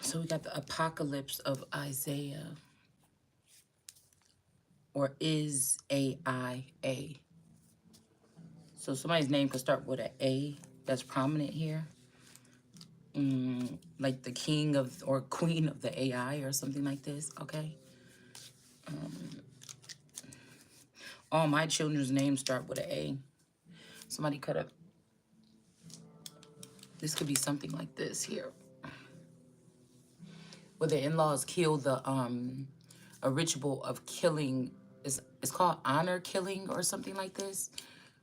So we got the apocalypse of Isaiah, or is A-I-A. So somebody's name could start with an A that's prominent here. Like the king of or queen of the AI or something like this, okay? All my children's names start with an A. Somebody could have, this could be something like this here. Where the in-laws kill a ritual of killing, it's called honor killing or something like this,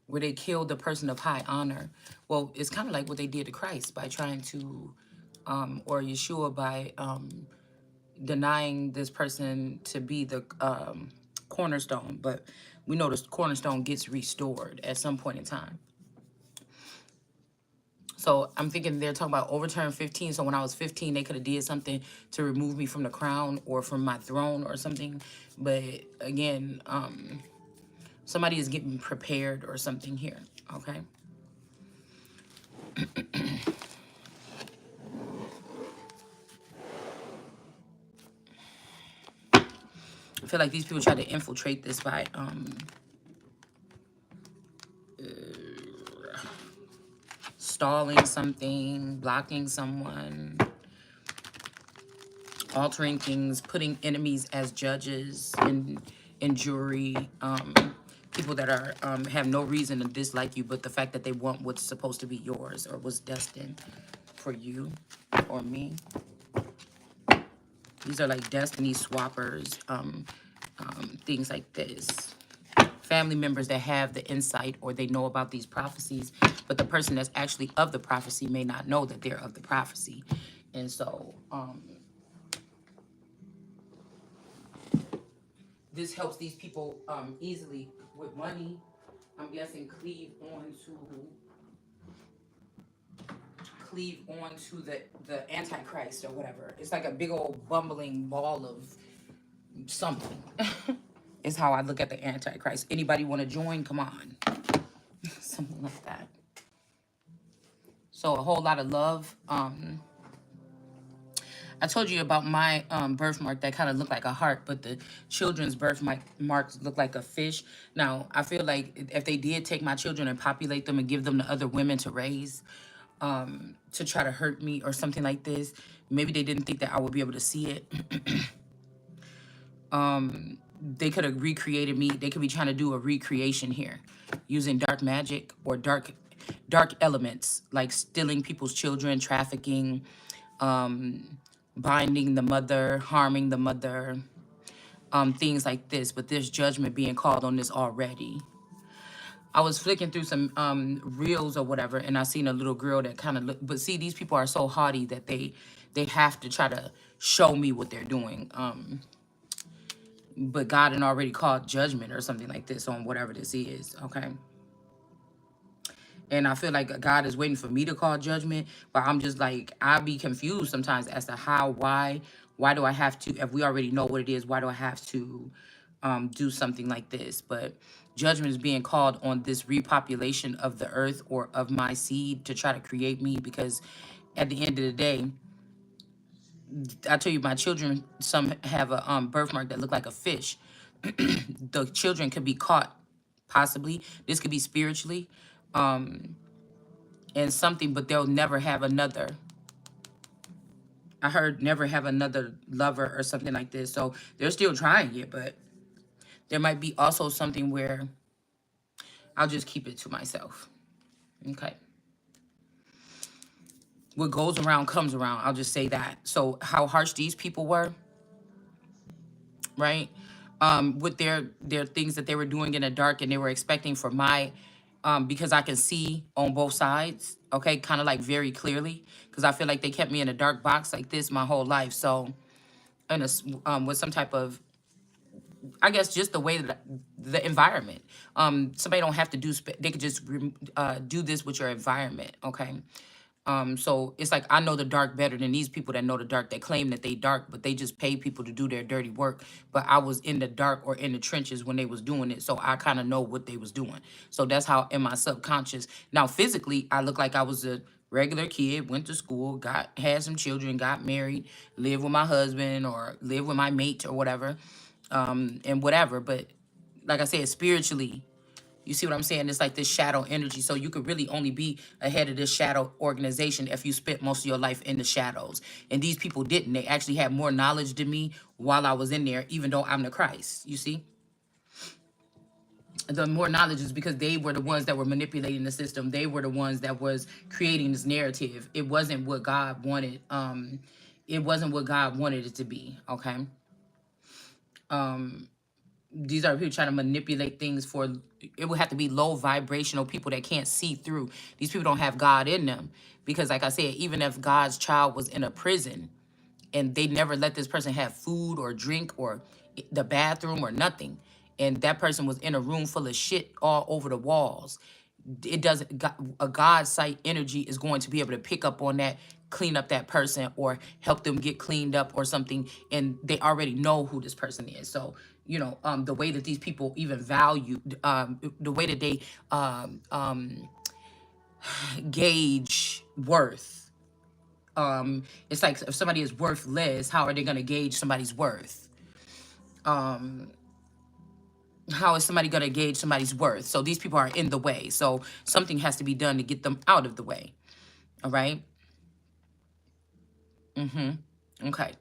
where they killed the person of high honor. Well, it's kind of like what they did to Christ by trying to, or Yeshua by denying this person to be the cornerstone. But we know the cornerstone gets restored at some point in time. So I'm thinking they're talking about overturn 15. So when I was 15, they could have did something to remove me from the crown or from my throne or something. But again, somebody is getting prepared or something here, okay? I feel like these people try to infiltrate this by stalling something, blocking someone, altering things, putting enemies as judges in jury, people that are have no reason to dislike you, but the fact that they want what's supposed to be yours or was destined for you or me. These are like destiny swappers, things like this. Family members that have the insight or they know about these prophecies, but the person that's actually of the prophecy may not know that they're of the prophecy. And so this helps these people easily with money. I'm guessing cleave on to the Antichrist or whatever. It's like a big old bumbling ball of something. Is how I look at the Antichrist. Anybody want to join? Come on. Something like that. So a whole lot of love. I told you about my birthmark that kind of looked like a heart, but the children's birthmarks look like a fish. Now, I feel like if they did take my children and populate them and give them to other women to raise, to try to hurt me or something like this, maybe they didn't think that I would be able to see it. They could have recreated me. They could be trying to do a recreation here using dark magic or dark elements, like stealing people's children, trafficking, binding the mother, harming the mother, things like this. But there's judgment being called on this already. I was flicking through some reels or whatever, and I seen a little girl that kind of look. But see, these people are so haughty that they have to try to show me what they're doing. But God had already called judgment or something like this on whatever this is, okay? And I feel like God is waiting for me to call judgment, but I'm just like, I be confused sometimes as to how, why do I have to, if we already know what it is, why do I have to do something like this? But judgment is being called on this repopulation of the earth or of my seed to try to create me, because at the end of the day, I tell you, my children, some have a birthmark that look like a fish. The children could be caught, possibly. This could be spiritually, and something, but they'll never have another. I heard never have another lover or something like this. So they're still trying it, but there might be also something where I'll just keep it to myself. Okay. What goes around comes around. I'll just say that. So how harsh these people were, right? With their things that they were doing in the dark, and they were expecting for my, because I can see on both sides, okay, kind of like very clearly, because I feel like they kept me in a dark box like this my whole life. So, in with some type of, I guess, just the way that the environment, somebody don't have to do, they could just do this with your environment, okay. So it's like I know the dark better than these people that know the dark. They claim that they dark, but they just pay people to do their dirty work. But I was in the dark or in the trenches when they was doing it, so I kind of know what they was doing. So that's how in my subconscious. Now physically, I look like I was a regular kid, went to school, had some children, got married, lived with my husband or lived with my mate or whatever, and whatever. But like I said, spiritually, you see what I'm saying? It's like this shadow energy. So you could really only be ahead of this shadow organization if you spent most of your life in the shadows. And these people didn't. They actually had more knowledge than me while I was in there, even though I'm the Christ. You see? The more knowledge is because they were the ones that were manipulating the system. They were the ones that was creating this narrative. It wasn't what God wanted. It wasn't what God wanted it to be. Okay. These are people trying to manipulate things for, it would have to be low vibrational people that can't see through. These people don't have God in them. Because like I said, even if God's child was in a prison and they never let this person have food or drink or the bathroom or nothing, and that person was in a room full of shit all over the walls, it doesn't, a God sight energy is going to be able to pick up on that, clean up that person or help them get cleaned up or something, and they already know who this person is. So you know, the way that these people even value, the way that they gauge worth, it's like if somebody is worthless, how are they going to gauge somebody's worth? How is somebody going to gauge somebody's worth? So these people are in the way. So something has to be done to get them out of the way. All right. Okay.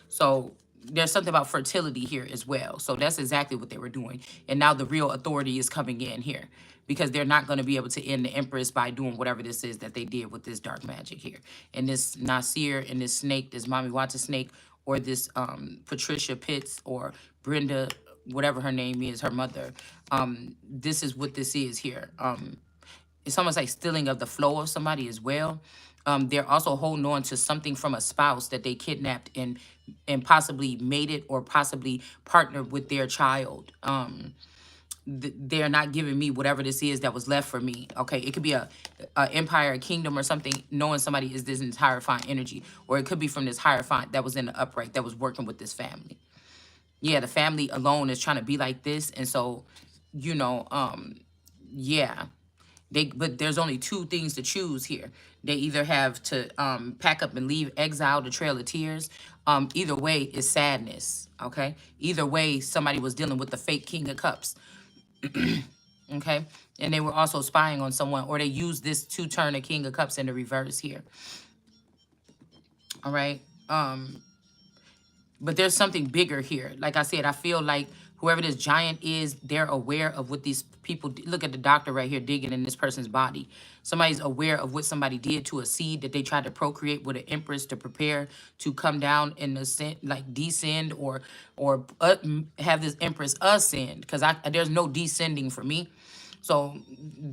So there's something about fertility here as well. So that's exactly what they were doing. And now the real authority is coming in here because they're not going to be able to end the Empress by doing whatever this is that they did with this dark magic here. And this Nasir and this snake, this Mami Wata snake, or this Patricia Pitts or Brenda, whatever her name is, her mother. This is what this is here. It's almost like stealing of the flow of somebody as well. They're also holding on to something from a spouse that they kidnapped and possibly mated or possibly partnered with their child. They're not giving me whatever this is that was left for me. Okay, it could be a empire, a kingdom, or something. Knowing somebody is this entire fine energy, or it could be from this higher fine that was in the upright that was working with this family. Yeah, the family alone is trying to be like this, and so, you know, yeah. But there's only two things to choose here. They either have to pack up and leave, exile, the Trail of Tears. Either way is sadness, okay? Either way, somebody was dealing with the fake King of Cups, okay? And they were also spying on someone, or they used this to turn a King of Cups into reverse here, all right? But there's something bigger here. Like I said, I feel like whoever this giant is, they're aware of what these people look at the doctor right here digging in this person's body. Somebody's aware of what somebody did to a seed that they tried to procreate with an Empress to prepare to come down and ascend, like descend or have this Empress ascend, because there's no descending for me. So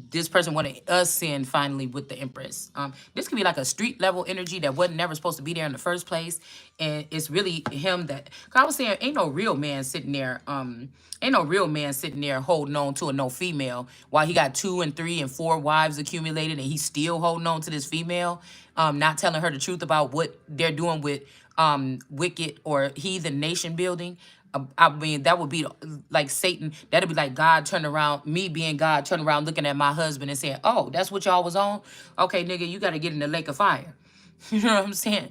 this person wanted ascend finally with the Empress. This could be like a street level energy that wasn't never supposed to be there in the first place. And it's really him that, cause I was saying, ain't no real man sitting there. Ain't no real man sitting there holding on to a no female while he got 2 and 3 and 4 wives accumulated and he's still holding on to this female, not telling her the truth about what they're doing with wicked or heathen nation building. I mean, that would be like Satan. That'd be like God turning around, me being God, turning around, looking at my husband and saying, "Oh, that's what y'all was on? Okay, nigga, you got to get in the lake of fire." You know what I'm saying?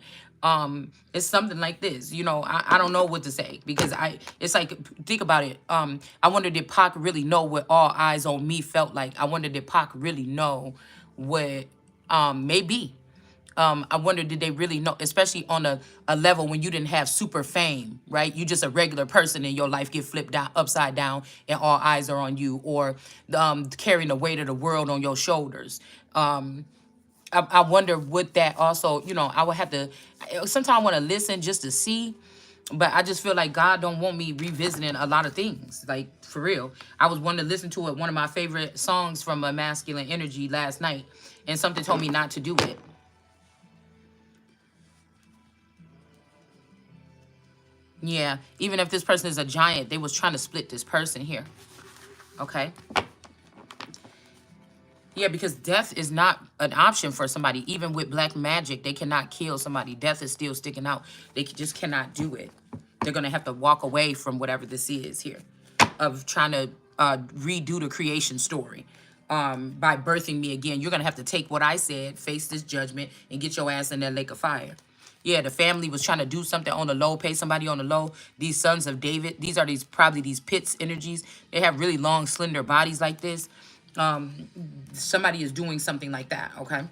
It's something like this. You know, I don't know what to say because it's like, think about it. I wonder, did Pac really know what All Eyes on Me felt like? I wonder, did Pac really know what maybe? I wonder, did they really know, especially on a level when you didn't have super fame, right? You just a regular person and your life get flipped down, upside down, and all eyes are on you, or carrying the weight of the world on your shoulders. I wonder would that also, you know, I would have to, sometimes I want to listen just to see, but I just feel like God don't want me revisiting a lot of things, like for real. I was wanting to listen to it, one of my favorite songs from a Masculine Energy last night, and something told me not to do it. Yeah, even if this person is a giant, they was trying to split this person here. Okay. Yeah, because death is not an option for somebody. Even with black magic, they cannot kill somebody. Death is still sticking out. They just cannot do it. They're going to have to walk away from whatever this is here of trying to redo the creation story. by birthing me again. You're gonna have to take what I said, face this judgment, and get your ass in that lake of fire. Yeah, the family was trying to do something on the low, pay somebody on the low. These sons of David, these are probably these pits energies. They have really long, slender bodies like this. Somebody is doing something like that, okay?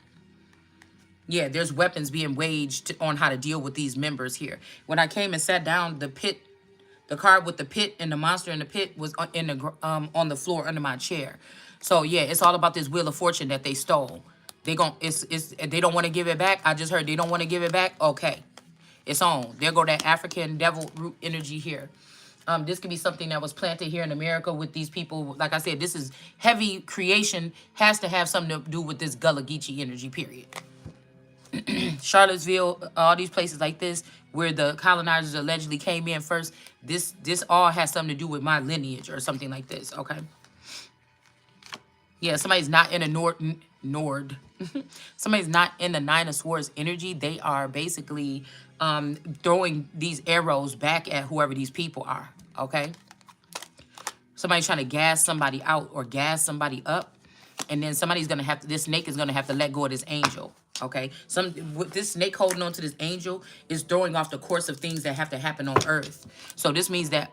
Yeah, there's weapons being waged on how to deal with these members here. When I came and sat down, the card with the pit and the monster in the pit was on the floor under my chair. So yeah, it's all about this wheel of fortune that they stole. They don't want to give it back. I just heard they don't want to give it back. Okay, it's on. There go that African devil root energy here. This could be something that was planted here in America with these people. Like I said, this is heavy creation, has to have something to do with this Gullah Geechee energy, period. Charlottesville, all these places like this, where the colonizers allegedly came in first, this all has something to do with my lineage or something like this, okay? Yeah, somebody's not in a Nord. Somebody's not in the Nine of Swords energy. They are basically throwing these arrows back at whoever these people are, okay? Somebody's trying to gas somebody out or gas somebody up. And then somebody's going to have to, this snake is going to have to let go of this angel, okay? With this snake holding on to this angel is throwing off the course of things that have to happen on earth. So this means that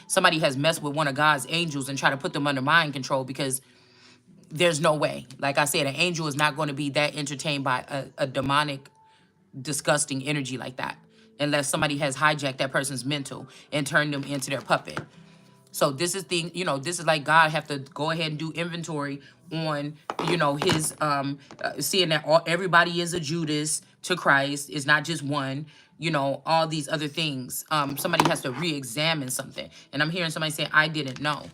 somebody has messed with one of God's angels and try to put them under mind control, because there's no way. Like I said, an angel is not going to be that entertained by a demonic, disgusting energy like that, unless somebody has hijacked that person's mental and turned them into their puppet. So this is this is like God have to go ahead and do inventory on, his, seeing that everybody is a Judas to Christ. It's not just one, all these other things. Somebody has to re-examine something. And I'm hearing somebody say, I didn't know.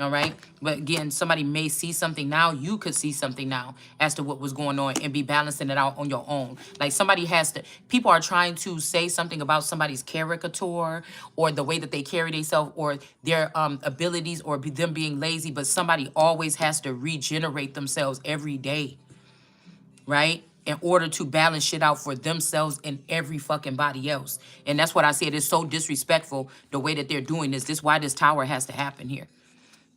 All right. But again, somebody may see something now. You could see something now as to what was going on and be balancing it out on your own. Like somebody has to, people are trying to say something about somebody's caricature or the way that they carry themselves or their abilities or them being lazy. But somebody always has to regenerate themselves every day. Right. In order to balance shit out for themselves and every fucking body else. And that's what I said. It's so disrespectful the way that they're doing this. This is why this tower has to happen here.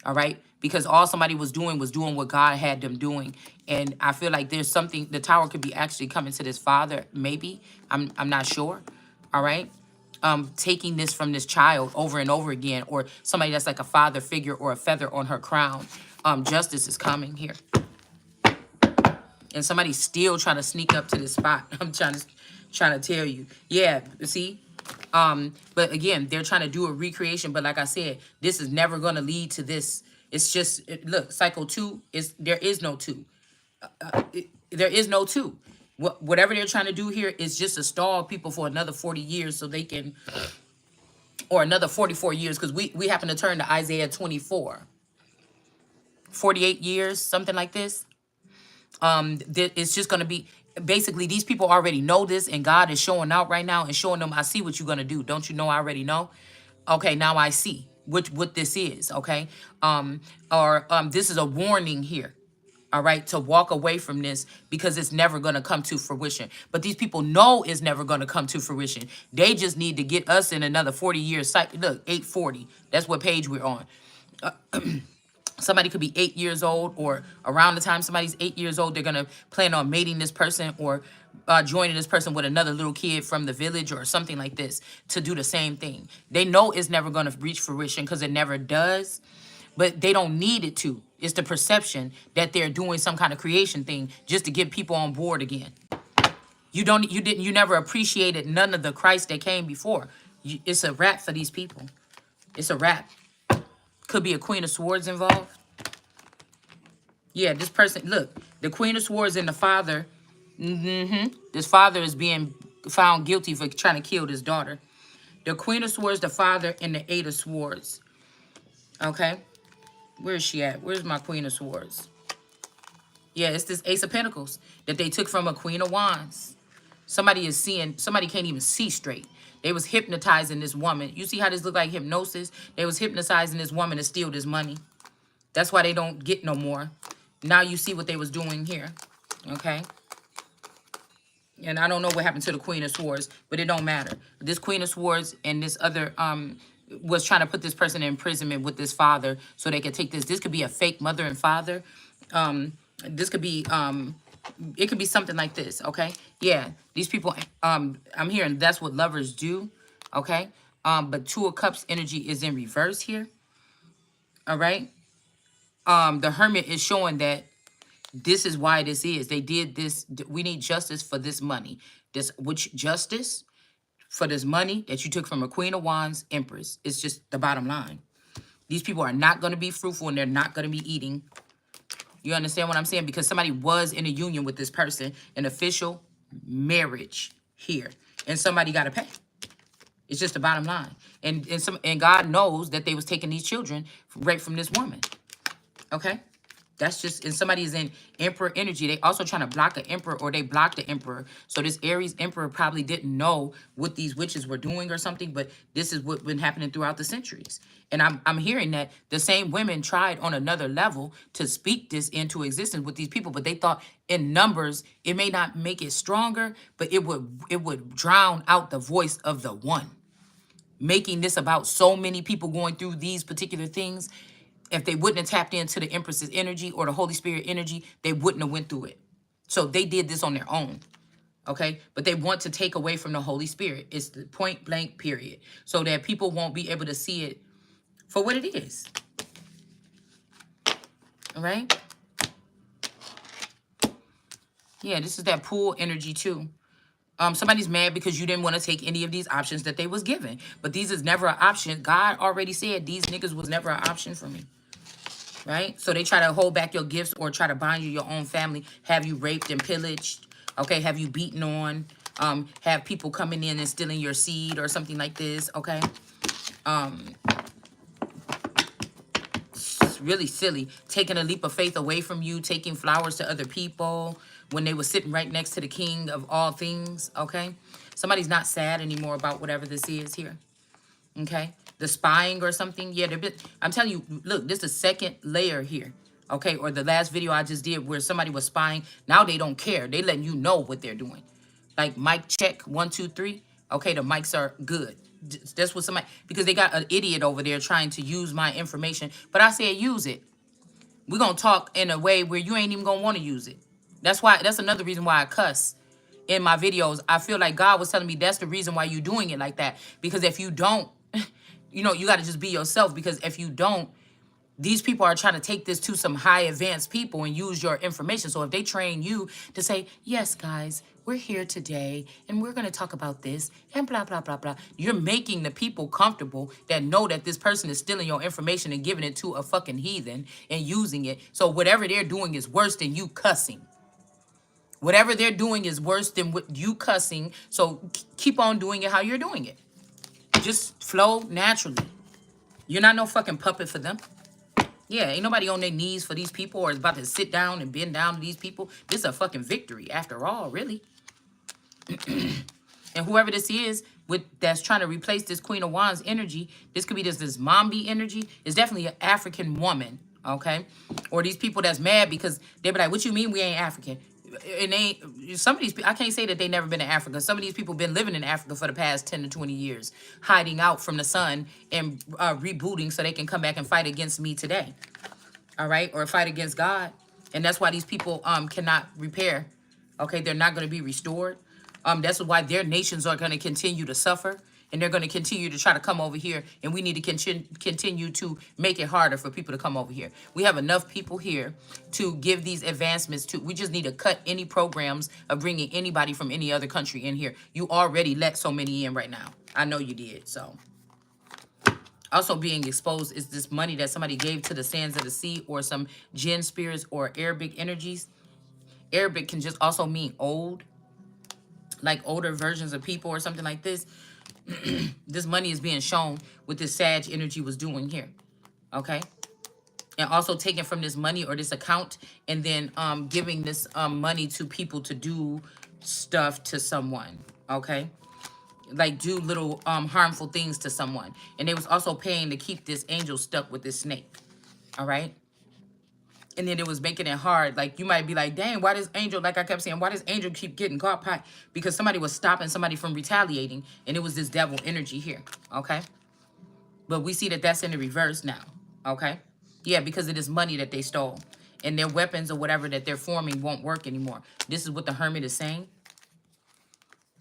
All right, because all somebody was doing what God had them doing. And I feel like there's something, the tower could be actually coming to this father, maybe. I'm not sure. All right. Taking this from this child over and over again, or somebody that's like a father figure or a feather on her crown. Justice is coming here. And somebody's still trying to sneak up to this spot. I'm trying to tell you. Yeah, see? But again, they're trying to do a recreation. But like I said, this is never going to lead to this. It's just, look, cycle 2, there is no 2. There is no 2. Whatever they're trying to do here is just to stall people for another 40 years so they can, or another 44 years, because we happen to turn to Isaiah 24. 48 years, something like this. It's just going to be, basically, these people already know this, and God is showing out right now and showing them, I see what you're going to do. Don't you know I already know? Okay, now I see what this is, okay? This is a warning here, all right, to walk away from this because it's never going to come to fruition. But these people know it's never going to come to fruition. They just need to get us in another 40 years. Look, 840. That's what page we're on. Somebody could be 8 years old, or around the time somebody's 8 years old, they're going to plan on mating this person or joining this person with another little kid from the village or something like this to do the same thing. They know it's never going to reach fruition because it never does, but they don't need it to. It's the perception that they're doing some kind of creation thing just to get people on board again. You never appreciated none of the Christ that came before. It's a wrap for these people. It's a wrap. Could be a Queen of Swords involved. Yeah, this person, look, the Queen of Swords and the father. This father is being found guilty for trying to kill this daughter. The Queen of Swords, the father, and the Eight of Swords. Okay? Where is she at? Where's my Queen of Swords? Yeah, it's this Ace of Pentacles that they took from a Queen of Wands. Somebody can't even see straight. They was hypnotizing this woman. You see how this look like hypnosis? They was hypnotizing this woman to steal this money. That's why they don't get no more. Now you see what they was doing here. Okay? And I don't know what happened to the Queen of Swords, but it don't matter. This Queen of Swords and this other was trying to put this person in imprisonment with this father so they could take this. This could be a fake mother and father. This could be it could be something like this, okay? Yeah, these people, I'm hearing that's what lovers do, okay? But Two of Cups energy is in reverse here, all right? The Hermit is showing that this is why this is. They did this. We need justice for this money. This, which justice for this money that you took from a Queen of Wands, Empress. It's just the bottom line. These people are not going to be fruitful and they're not going to be eating. You understand what I'm saying? Because somebody was in a union with this person, an official marriage here, and somebody got to pay. It's just the bottom line. And God knows that they was taking these children right from this woman. Okay? That's just, and somebody is in Emperor energy. They also trying to block an Emperor, or they blocked the Emperor. So this Aries Emperor probably didn't know what these witches were doing or something, but this is what's been happening throughout the centuries. And I'm hearing that the same women tried on another level to speak this into existence with these people, but they thought in numbers, it may not make it stronger, but it would drown out the voice of the one. Making this about so many people going through these particular things. If they wouldn't have tapped into the Empress's energy or the Holy Spirit energy, they wouldn't have went through it. So they did this on their own, okay? But they want to take away from the Holy Spirit. It's the point blank period. So that people won't be able to see it for what it is. All right? Yeah, this is that pool energy too. Somebody's mad because you didn't want to take any of these options that they was given. But these is never an option. God already said these niggas was never an option for me. Right? So they try to hold back your gifts or try to bind you, your own family, have you raped and pillaged, okay? Have you beaten on, have people coming in and stealing your seed or something like this, okay? It's really silly. Taking a leap of faith away from you, taking flowers to other people when they were sitting right next to the king of all things, okay? Somebody's not sad anymore about whatever this is here, okay? The spying or something. Yeah, I'm telling you, look, this is the second layer here. Okay, or the last video I just did where somebody was spying. Now they don't care. They letting you know what they're doing. Like mic check, 1, 2, 3. Okay, the mics are good. That's what somebody, because they got an idiot over there trying to use my information. But I said use it. We're going to talk in a way where you ain't even going to want to use it. That's another reason why I cuss in my videos. I feel like God was telling me that's the reason why you're doing it like that. Because if you don't, you know, you got to just be yourself, because if you don't, these people are trying to take this to some high advanced people and use your information. So if they train you to say, yes, guys, we're here today and we're going to talk about this and blah, blah, blah, blah. You're making the people comfortable that know that this person is stealing your information and giving it to a fucking heathen and using it. So whatever they're doing is worse than you cussing. Whatever they're doing is worse than what you cussing. So keep on doing it how you're doing it. Just flow naturally. You're not no fucking puppet for them. Yeah, ain't nobody on their knees for these people or is about to sit down and bend down to these people. This is a fucking victory after all, really. And whoever this is that's trying to replace this Queen of Wands energy, this could be this Mombi energy. It's definitely an African woman, okay? Or these people that's mad because they be like, what you mean we ain't African? And some of these people, I can't say that they never been in Africa. Some of these people been living in Africa for the past 10 to 20 years, hiding out from the sun and rebooting so they can come back and fight against me today. All right? Or fight against God. And that's why these people cannot repair. Okay? They're not going to be restored. That's why their nations are going to continue to suffer. And they're going to continue to try to come over here. And we need to continue to make it harder for people to come over here. We have enough people here to give these advancements to. We just need to cut any programs of bringing anybody from any other country in here. You already let so many in right now. I know you did. So also being exposed is this money that somebody gave to the sands of the sea or some jinn spirits or Arabic energies. Arabic can just also mean old, like older versions of people or something like this. This money is being shown what this Sag energy was doing here, okay? And also taking from this money or this account and then giving this money to people to do stuff to someone, okay? Like do little harmful things to someone. And they was also paying to keep this angel stuck with this snake, all right? And then it was making it hard. Like, you might be like, dang, why does Angel, like I kept saying, why does Angel keep getting caught? Because somebody was stopping somebody from retaliating, and it was this devil energy here, okay? But we see that that's in the reverse now, okay? Yeah, because of this money that they stole. and their weapons or whatever that they're forming won't work anymore. This is what the Hermit is saying.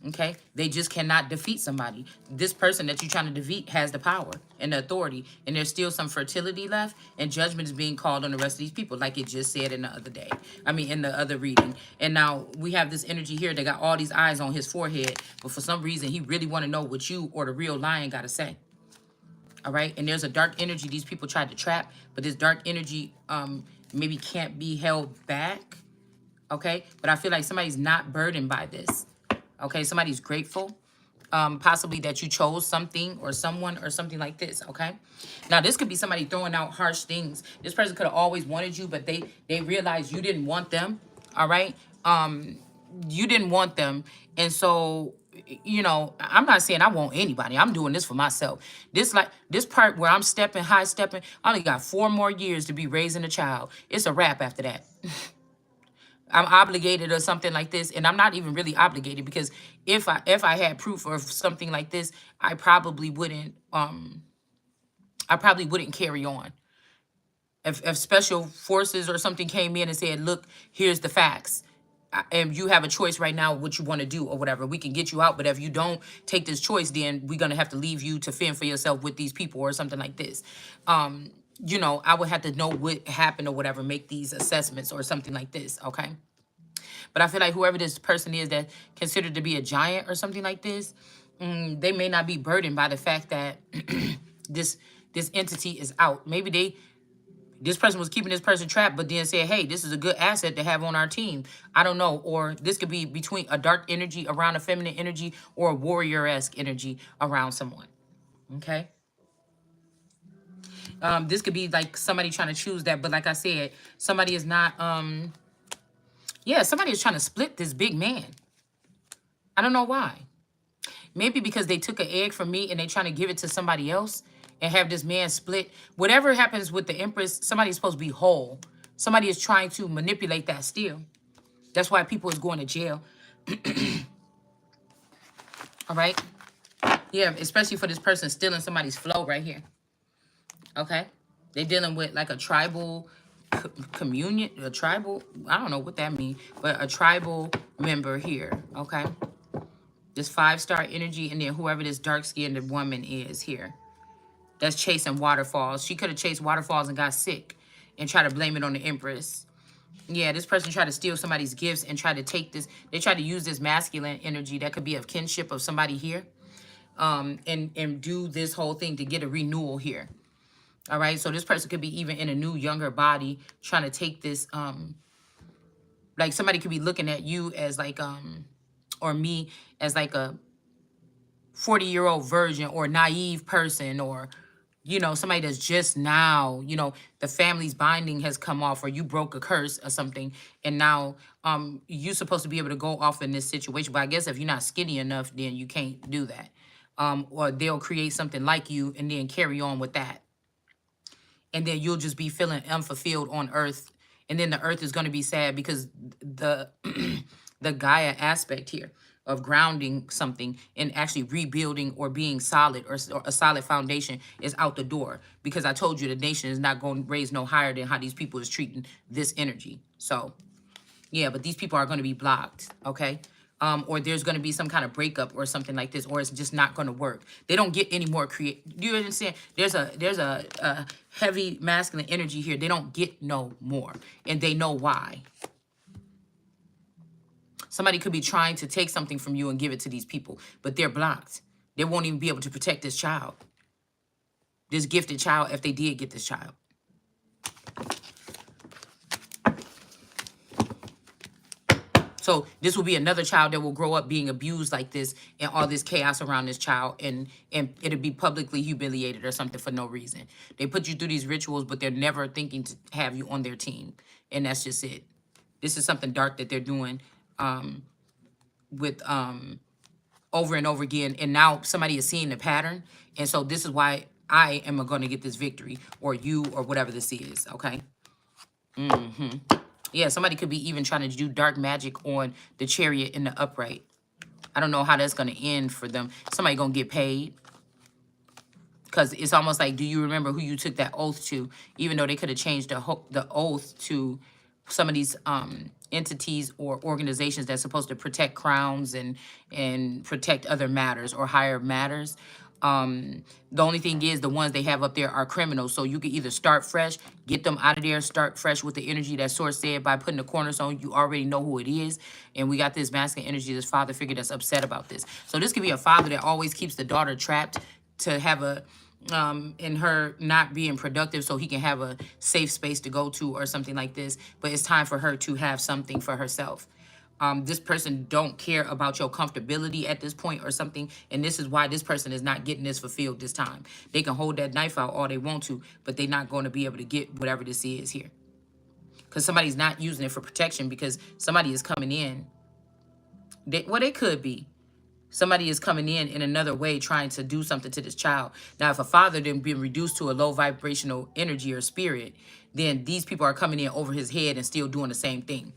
Okay, they just cannot defeat somebody. This person that you're trying to defeat has the power and the authority, and there's still some fertility left, and judgment is being called on the rest of these people, like it just said in the other day. I mean, in the other reading. And now we have this energy here that got all these eyes on his forehead, but for some reason he really want to know what you or the real lion got to say. All right, and there's a dark energy these people tried to trap, but this dark energy maybe can't be held back. Okay, but I feel like somebody's not burdened by this. Okay, somebody's grateful, possibly that you chose something or someone or something like this. Okay, now this could be somebody throwing out harsh things. This person could have always wanted you, but they realized you didn't want them. All right, you didn't want them, and so, you know, I'm not saying I want anybody. I'm doing this for myself. This part where I'm high stepping, I only got 4 more years to be raising a child. It's a wrap after that. I'm obligated or something like this, and I'm not even really obligated, because if I had proof of something like this, I probably wouldn't carry on. If special forces or something came in and said, look, here's the facts, and you have a choice right now what you want to do or whatever, we can get you out, but if you don't take this choice, then we're gonna have to leave you to fend for yourself with these people or something like this. You know, I would have to know what happened or whatever, make these assessments or something like this, okay? But I feel like whoever this person is that considered to be a giant or something like this, they may not be burdened by the fact that this entity is out. Maybe this person was keeping this person trapped, but then said, hey, this is a good asset to have on our team. I don't know. Or this could be between a dark energy around a feminine energy or a warrior-esque energy around someone, okay? This could be like somebody trying to choose that, but like I said, somebody is not, yeah, somebody is trying to split this big man. I don't know why. Maybe because they took an egg from me and they trying to give it to somebody else and have this man split. Whatever happens with the Empress, somebody's supposed to be whole. Somebody is trying to manipulate that still. That's why people is going to jail. All right? Yeah, especially for this person stealing somebody's flow right here. Okay, they're dealing with like a tribal communion, a tribal, I don't know what that means, but a tribal member here, okay? This 5-star energy, and then whoever this dark-skinned woman is here, that's chasing waterfalls. She could have chased waterfalls and got sick and tried to blame it on the Empress. Yeah, this person tried to steal somebody's gifts and try to take this, they tried to use this masculine energy that could be of kinship of somebody here, and do this whole thing to get a renewal here. All right, so this person could be even in a new, younger body trying to take this, like somebody could be looking at you as like, or me as like a 40-year-old virgin or naive person, or, you know, somebody that's just now, you know, the family's binding has come off, or you broke a curse or something, and now you're supposed to be able to go off in this situation. But I guess if you're not skinny enough, then you can't do that. Or they'll create something like you and then carry on with that. And then you'll just be feeling unfulfilled on earth. And then the earth is going to be sad because the the Gaia aspect here of grounding something and actually rebuilding or being solid, or a solid foundation is out the door. Because I told you the nation is not going to raise no higher than how these people is treating this energy. So, yeah, but these people are going to be blocked, okay? Or there's going to be some kind of breakup or something like this, or it's just not going to work. They don't get any more creative. Do you understand? There's a heavy masculine energy here. They don't get no more, and they know why. Somebody could be trying to take something from you and give it to these people, but they're blocked. They won't even be able to protect this child, this gifted child, if they did get this child. So this will be another child that will grow up being abused like this, and all this chaos around this child, and it'll be publicly humiliated or something for no reason. They put you through these rituals, but they're never thinking to have you on their team. And that's just it. This is something dark that they're doing with over and over again. And now somebody is seeing the pattern. And so this is why I am going to get this victory, or you, or whatever this is, okay? Yeah, somebody could be even trying to do dark magic on the Chariot in the upright. I don't know how that's going to end for them. Somebody going to get paid. because it's almost like, do you remember who you took that oath to? Even though they could have changed the oath to some of these entities or organizations that's supposed to protect crowns and protect other matters or higher matters. The only thing is the ones they have up there are criminals. So you can either start fresh, get them out of there, start fresh with the energy that Source said by putting the cornerstone. You already know who it is. And we got this masculine energy, this father figure that's upset about this. So this could be a father that always keeps the daughter trapped to have a in her not being productive so he can have a safe space to go to or something like this. But it's time for her to have something for herself. This person don't care about your comfortability at this point or something, and this is why this person is not getting this fulfilled this time. They can hold that knife out all they want to, but they're not going to be able to get whatever this is here, because somebody's not using it for protection, because somebody is coming in. They could be. Somebody is coming in another way trying to do something to this child. Now, if a father then been reduced to a low vibrational energy or spirit, then these people are coming in over his head and still doing the same thing.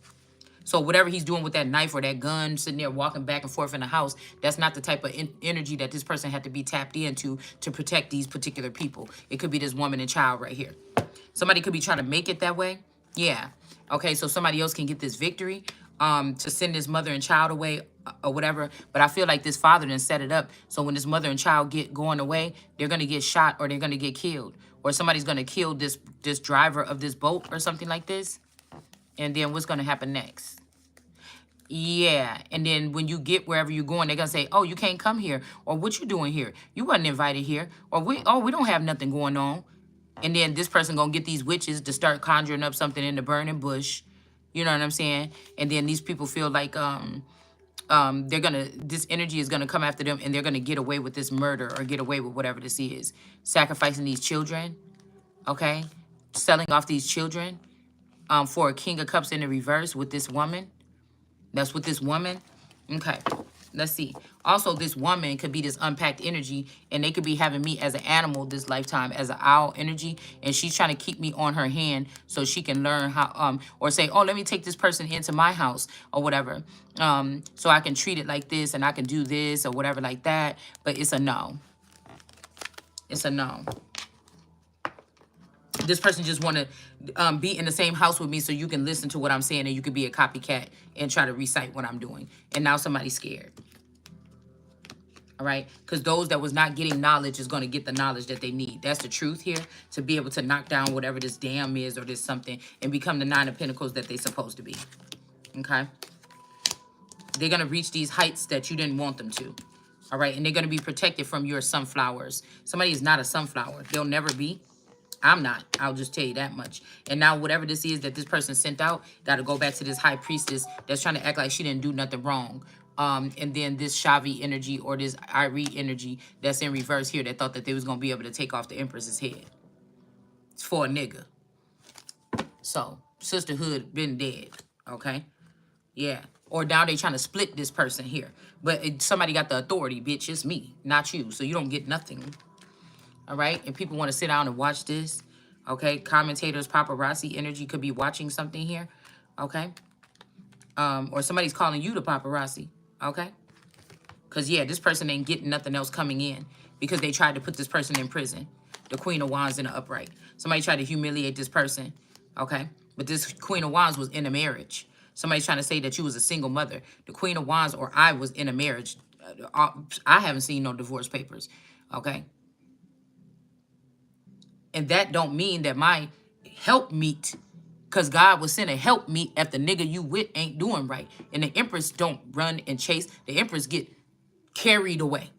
So whatever he's doing with that knife or that gun, sitting there walking back and forth in the house, that's not the type of energy that this person had to be tapped into to protect these particular people. It could be this woman and child right here. Somebody could be trying to make it that way. Yeah. Okay, so somebody else can get this victory to send this mother and child away or whatever. But I feel like this father done set it up. So when this mother and child get going away, they're going to get shot or they're going to get killed. Or somebody's going to kill this driver of this boat or something like this. And then what's going to happen next? Yeah, and then when you get wherever you're going, they're gonna say, "Oh, you can't come here," or "What you doing here? You wasn't invited here," or we don't have nothing going on." And then this person gonna get these witches to start conjuring up something in the burning bush, you know what I'm saying? And then these people feel like this energy is gonna come after them, and they're gonna get away with this murder or get away with whatever this is, sacrificing these children, okay, selling off these children, for a King of Cups in the reverse with this woman. That's with this woman. Okay, let's see. Also, this woman could be this unpacked energy, and they could be having me as an animal this lifetime, as an owl energy, and she's trying to keep me on her hand so she can learn how, or say, "Oh, let me take this person into my house," or whatever, so I can treat it like this, and I can do this, or whatever like that, but it's a no. It's a no. This person just want to be in the same house with me so you can listen to what I'm saying and you can be a copycat and try to recite what I'm doing. And now somebody's scared. All right? Because those that was not getting knowledge is going to get the knowledge that they need. That's the truth here, to be able to knock down whatever this damn is or this something and become the Nine of Pentacles that they're supposed to be. Okay? They're going to reach these heights that you didn't want them to. All right? And they're going to be protected from your sunflowers. Somebody is not a sunflower. They'll never be. I'm not. I'll just tell you that much. And now whatever this is that this person sent out, got to go back to this high priestess that's trying to act like she didn't do nothing wrong. And then this Shavi energy or this Irie energy that's in reverse here that thought that they was going to be able to take off the Empress's head. It's for a nigga. So, sisterhood been dead. Okay? Yeah. Or now they trying to split this person here. But somebody got the authority, bitch. It's me, not you. So you don't get nothing. All right, and people want to sit down and watch this, okay? Commentators, paparazzi energy could be watching something here, okay? Or somebody's calling you the paparazzi, okay? Because, yeah, this person ain't getting nothing else coming in because they tried to put this person in prison. The Queen of Wands in the upright. Somebody tried to humiliate this person, okay? But this Queen of Wands was in a marriage. Somebody's trying to say that you was a single mother. The Queen of Wands or I was in a marriage. I haven't seen no divorce papers, okay? And that don't mean that my help meet, because God will send a help meet if the nigga you with ain't doing right. And the Empress don't run and chase. The Empress get carried away,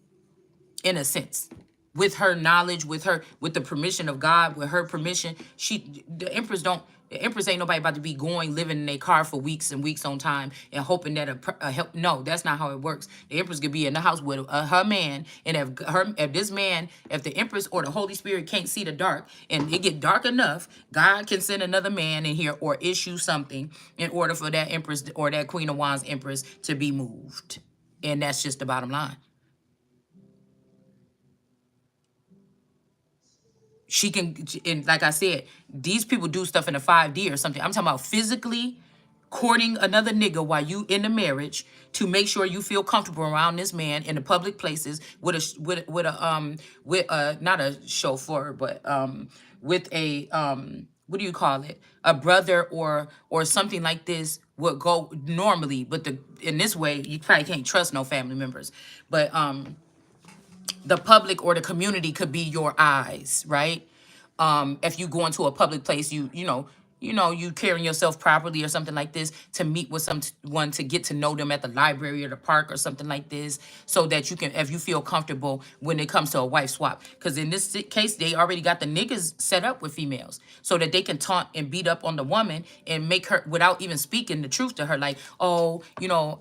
in a sense. With her knowledge, with the permission of God, with her permission, the Empress ain't nobody about to be living in their car for weeks and weeks on time and hoping that a help. No, that's not how it works. The Empress could be in the house with her man, and if the Empress or the Holy Spirit can't see the dark, and it get dark enough, God can send another man in here or issue something in order for that Empress or that Queen of Wands Empress to be moved. And that's just the bottom line. She can, and like I said, these people do stuff in a 5D or something. I'm talking about physically courting another nigga while you in the marriage to make sure you feel comfortable around this man in the public places with a not a chauffeur, but with a what do you call it, a brother or something like this would go normally, but the in this way you probably can't trust no family members, but the public or the community could be your eyes, right? If you go into a public place, you carrying yourself properly or something like this, to meet with someone, to get to know them at the library or the park or something like this, so that you can, if you feel comfortable when it comes to a wife swap. Because in this case, they already got the niggas set up with females so that they can taunt and beat up on the woman and make her, without even speaking the truth to her, like, oh,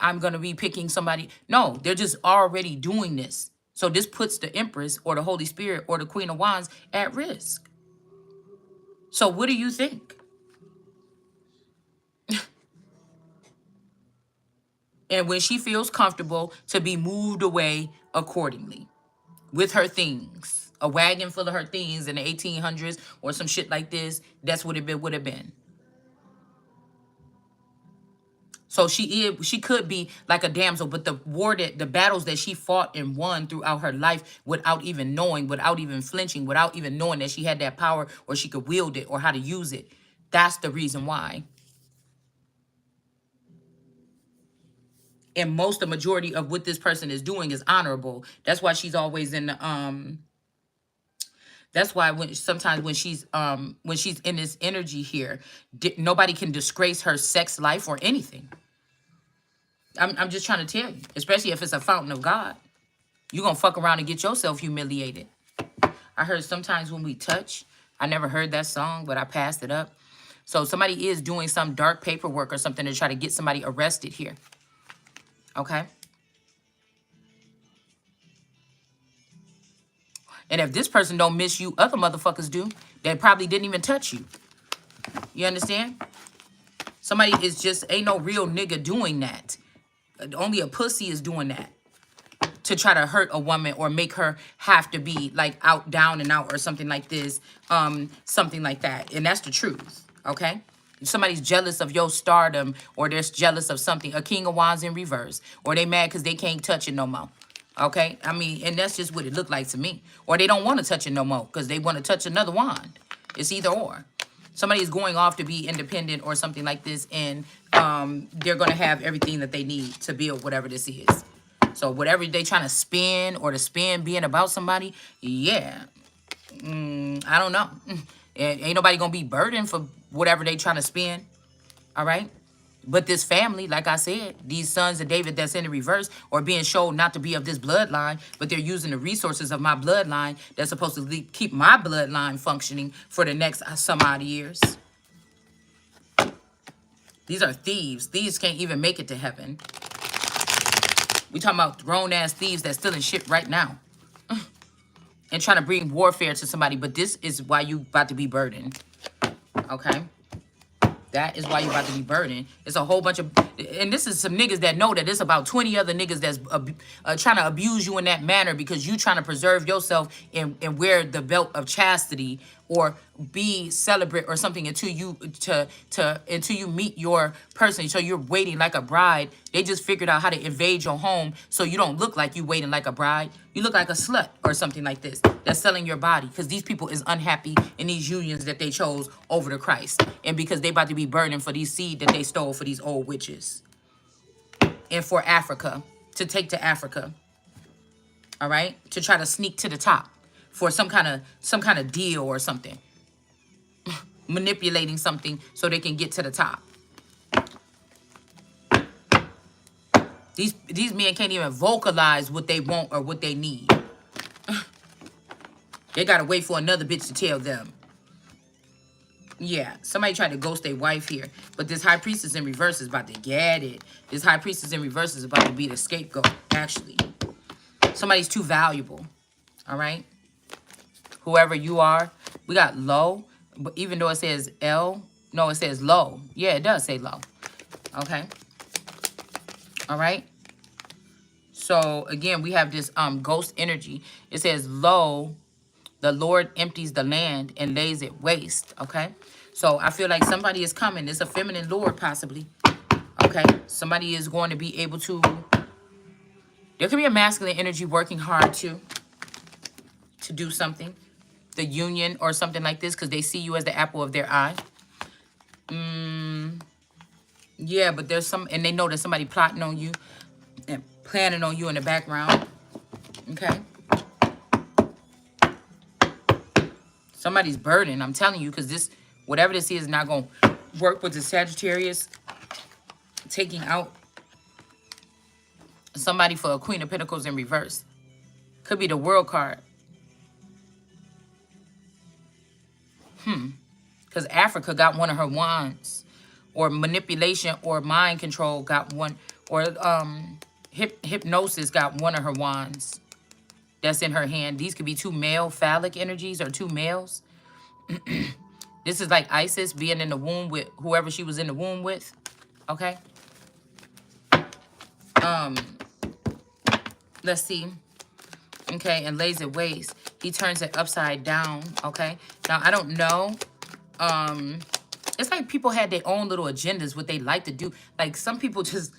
I'm going to be picking somebody. No, they're just already doing this. So this puts the Empress or the Holy Spirit or the Queen of Wands at risk. So what do you think? And when she feels comfortable, to be moved away accordingly with her things. A wagon full of her things in the 1800s or some shit like this, that's what it would have been. So she could be like a damsel, but the battles that she fought and won throughout her life without even knowing, without even flinching, without even knowing that she had that power or she could wield it or how to use it. That's the reason why. And the majority of what this person is doing is honorable. That's why she's always in the that's why sometimes when she's in this energy here, nobody can disgrace her sex life or anything. I'm just trying to tell you, especially if it's a fountain of God, you're gonna fuck around and get yourself humiliated. I heard sometimes when we touch, I never heard that song, but I passed it up. So somebody is doing some dark paperwork or something to try to get somebody arrested here. Okay. And if this person don't miss you, other motherfuckers do. They probably didn't even touch you. You understand? Somebody is just, ain't no real nigga doing that. Only a pussy is doing that. To try to hurt a woman or make her have to be like out, down and out or something like this. Something like that. And that's the truth. Okay? Somebody's jealous of your stardom, or they're jealous of something. A King of Wands in reverse. Or they mad because they can't touch it no more. Okay? I mean, and that's just what it looked like to me. Or they don't want to touch it no more because they want to touch another wand. It's either or. Somebody is going off to be independent or something like this, and they're going to have everything that they need to build whatever this is. So whatever they trying to spin, or the spin being about somebody, yeah. I don't know. Ain't nobody going to be burdened for whatever they trying to spin. All right? But this family, like I said, these sons of David that's in the reverse are being shown not to be of this bloodline, but they're using the resources of my bloodline that's supposed to keep my bloodline functioning for the next some odd years. These are thieves. Thieves can't even make it to heaven. We talking about grown-ass thieves that's stealing shit right now. And trying to bring warfare to somebody. But this is why you about to be burdened. Okay? That is why you about to be burdened. It's a whole bunch of... And this is some niggas that know that there's about 20 other niggas that's trying to abuse you in that manner because you trying to preserve yourself and wear the belt of chastity or be celibate or something until you meet your person. So you're waiting like a bride. They just figured out how to invade your home so you don't look like you waiting like a bride. You look like a slut or something like this that's selling your body because these people is unhappy in these unions that they chose over the Christ. And because they about to be burning for these seed that they stole for these old witches. And for Africa, to take to Africa. All right? To try to sneak to the top for some kind of deal or something. Manipulating something so they can get to the top. These men can't even vocalize what they want or what they need. They gotta wait for another bitch to tell them. Yeah, somebody tried to ghost their wife here. But this high priestess in reverse is about to get it. This high priestess in reverse is about to be the scapegoat, actually. Somebody's too valuable. All right? Whoever you are. We got low. But even though it says L, no, it says low. Yeah, it does say low. Okay? All right? So, again, we have this ghost energy. It says low. The Lord empties the land and lays it waste, okay? So I feel like somebody is coming. It's a feminine Lord, possibly. Okay, somebody is going to be able to, there could be a masculine energy working hard to do something, the union or something like this, because they see you as the apple of their eye. Yeah, but there's some, and they know that somebody plotting on you and planning on you in the background. Okay. Somebody's burden, I'm telling you, because this, whatever this is not going to work with the Sagittarius taking out somebody for a Queen of Pentacles in reverse. Could be the World card. Because Africa got one of her wands. Or manipulation or mind control got one. Or hypnosis got one of her wands that's in her hand. These could be two male phallic energies or two males. This is like Isis being in the womb with whoever she was in the womb with. Okay. Let's see. Okay, and lays it waste. He turns it upside down. Okay. Now I don't know. It's like people had their own little agendas, what they like to do. Like some people just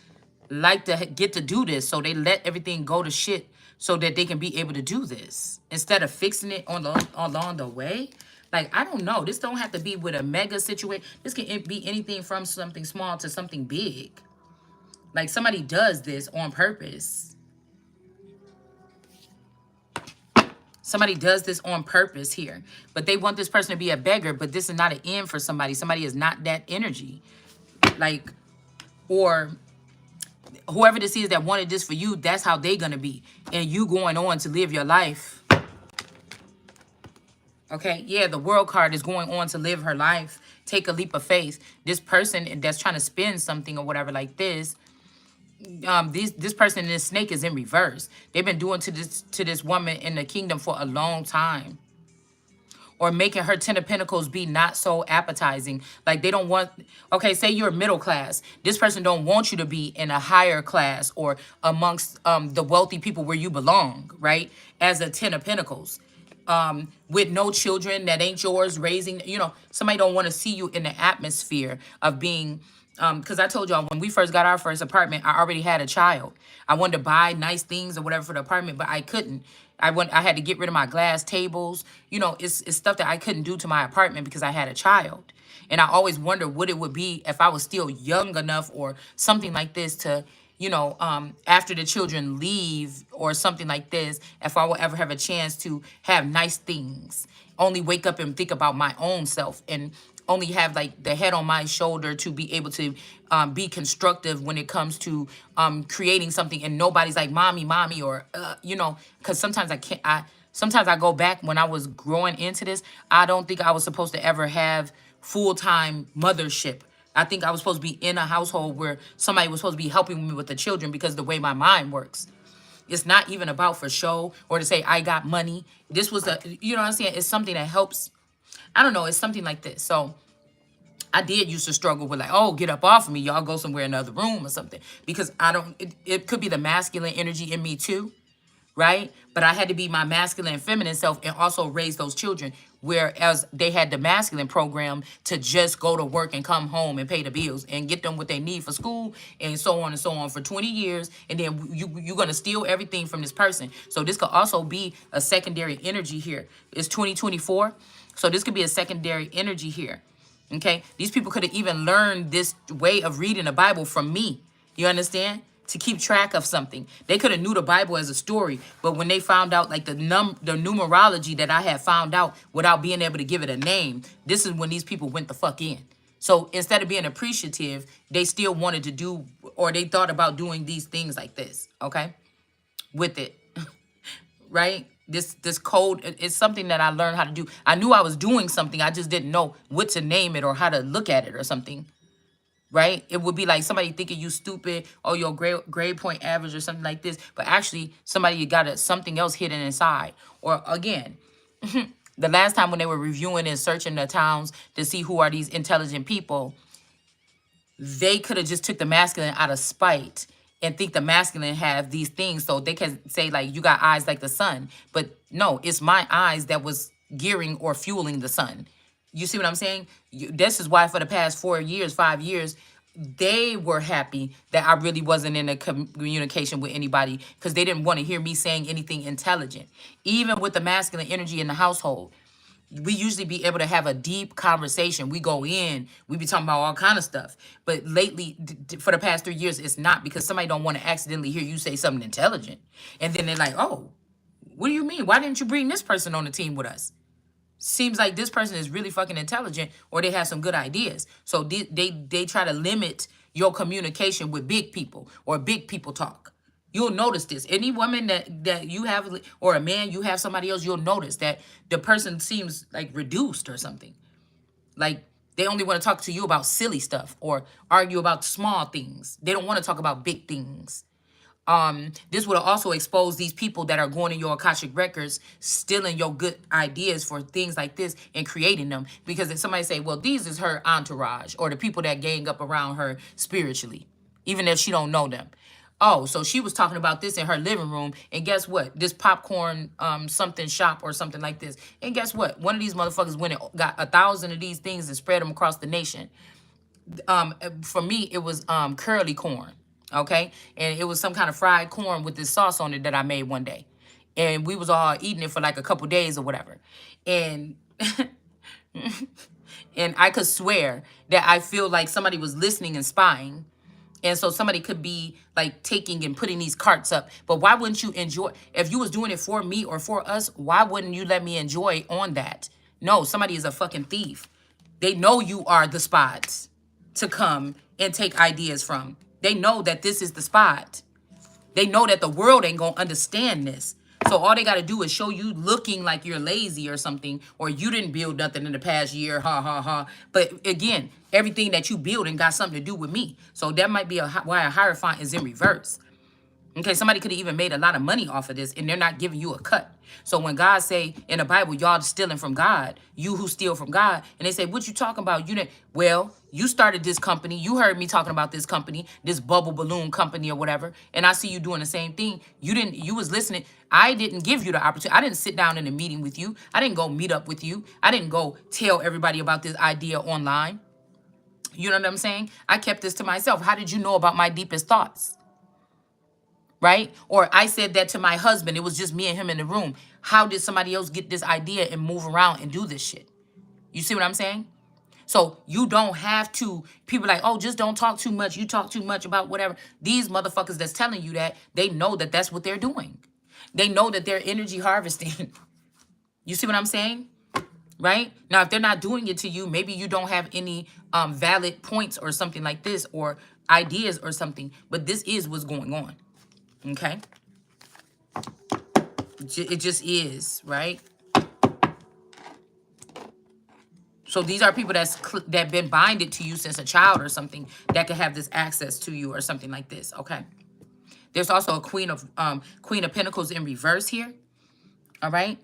like to get to do this, so they let everything go to shit so that they can be able to do this instead of fixing it along the way. Like, I don't know. This don't have to be with a mega situation. This can be anything from something small to something big. Like somebody does this on purpose. Somebody does this on purpose here. But they want this person to be a beggar, but this is not an end for somebody. Somebody is not that energy. Like, or whoever this is that wanted this for you, that's how they gonna be. And you going on to live your life. Okay, yeah, the World card is going on to live her life. Take a leap of faith. This person that's trying to spin something or whatever like this, this person in this snake is in reverse. They've been doing to this woman in the kingdom for a long time. Or making her 10 of Pentacles be not so appetizing. Like they don't want, okay, say you're middle class. This person don't want you to be in a higher class or amongst the wealthy people where you belong, right? As a 10 of Pentacles. With no children that ain't yours, raising, you know, somebody don't want to see you in the atmosphere of being, because I told y'all when we first got our first apartment, I already had a child. I wanted to buy nice things or whatever for the apartment, but I couldn't. I had to get rid of my glass tables. You know, it's stuff that I couldn't do to my apartment because I had a child. And I always wonder what it would be if I was still young enough or something like this to, you know, after the children leave or something like this, if I will ever have a chance to have nice things, only wake up and think about my own self and only have like the head on my shoulder to be able to be constructive when it comes to creating something, and nobody's like mommy or you know, because sometimes sometimes I go back when I was growing into this. I don't think I was supposed to ever have full-time mothership. I think I was supposed to be in a household where somebody was supposed to be helping me with the children because the way my mind works. It's not even about for show or to say I got money. This was you know what I'm saying? It's something that helps. I don't know. It's something like this. So I did used to struggle with like, oh, get up off of me. Y'all go somewhere in another room or something. Because it could be the masculine energy in me too. Right? But I had to be my masculine and feminine self and also raise those children. Whereas they had the masculine program to just go to work and come home and pay the bills and get them what they need for school and so on for 20 years. And then you're going to steal everything from this person. So this could also be a secondary energy here. It's 2024. So this could be a secondary energy here. Okay? These people could have even learned this way of reading the Bible from me. You understand? To keep track of something. They could have knew the Bible as a story, but when they found out like the numerology that I had found out without being able to give it a name, this is when these people went the fuck in. So instead of being appreciative, they still wanted to do, or they thought about doing these things like this, okay? With it, right? This code is something that I learned how to do. I knew I was doing something, I just didn't know what to name it or how to look at it or something. Right? It would be like somebody thinking you stupid or your grade point average or something like this. But actually, somebody got something else hidden inside. Or again, the last time when they were reviewing and searching the towns to see who are these intelligent people, they could have just took the masculine out of spite and think the masculine have these things. So they can say like, you got eyes like the sun. But no, it's my eyes that was gearing or fueling the sun. You see what I'm saying? This is why for the past 4 years, 5 years, they were happy that I really wasn't in a communication with anybody because they didn't want to hear me saying anything intelligent. Even with the masculine energy in the household, we usually be able to have a deep conversation. We go in, we be talking about all kind of stuff. But lately, for the past 3 years, it's not, because somebody don't want to accidentally hear you say something intelligent. And then they're like, oh, what do you mean? Why didn't you bring this person on the team with us? Seems like this person is really fucking intelligent, or they have some good ideas. So they try to limit your communication with big people or big people talk. You'll notice this. Any woman that you have, or a man, you have somebody else, you'll notice that the person seems like reduced or something. Like they only want to talk to you about silly stuff or argue about small things. They don't want to talk about big things. This would also expose these people that are going in your Akashic records, stealing your good ideas for things like this and creating them. Because if somebody say, well, these is her entourage, or the people that gang up around her spiritually, even if she don't know them. Oh, so she was talking about this in her living room, and guess what? This popcorn something shop or something like this. And guess what? One of these motherfuckers went and got 1,000 of these things and spread them across the nation. For me, it was curly corn. Okay, and it was some kind of fried corn with this sauce on it that I made one day, and we was all eating it for like a couple days or whatever, and and I could swear that I feel like somebody was listening and spying, and so somebody could be like taking and putting these carts up. But why wouldn't you enjoy? If you was doing it for me or for us, why wouldn't you let me enjoy on that? No, somebody is a fucking thief. They know you are the spots to come and take ideas from. They know that this is the spot. They know that the world ain't gonna understand this. So all they gotta do is show you looking like you're lazy or something, or you didn't build nothing in the past year, ha ha ha. But again, everything that you building got something to do with me. So that might be why a Hierophant is in reverse. Okay, somebody could have even made a lot of money off of this, and they're not giving you a cut. So when God say in the Bible, y'all stealing from God, you who steal from God, and they say, what you talking about? You didn't, well, you started this company. You heard me talking about this company, this bubble balloon company or whatever, and I see you doing the same thing. You was listening. I didn't give you the opportunity. I didn't sit down in a meeting with you. I didn't go meet up with you. I didn't go tell everybody about this idea online. You know what I'm saying? I kept this to myself. How did you know about my deepest thoughts? Right? Or I said that to my husband. It was just me and him in the room. How did somebody else get this idea and move around and do this shit? You see what I'm saying? So you don't have to, people like, oh, just don't talk too much. You talk too much about whatever. These motherfuckers that's telling you that, they know that that's what they're doing. They know that they're energy harvesting. You see what I'm saying? Right? Now, if they're not doing it to you, maybe you don't have any valid points or something like this, or ideas or something. But this is what's going on. Okay, it just is, right? So these are people that been binded to you since a child or something, that could have this access to you or something like this. Okay, there's also a Queen of Pentacles in reverse here. All right,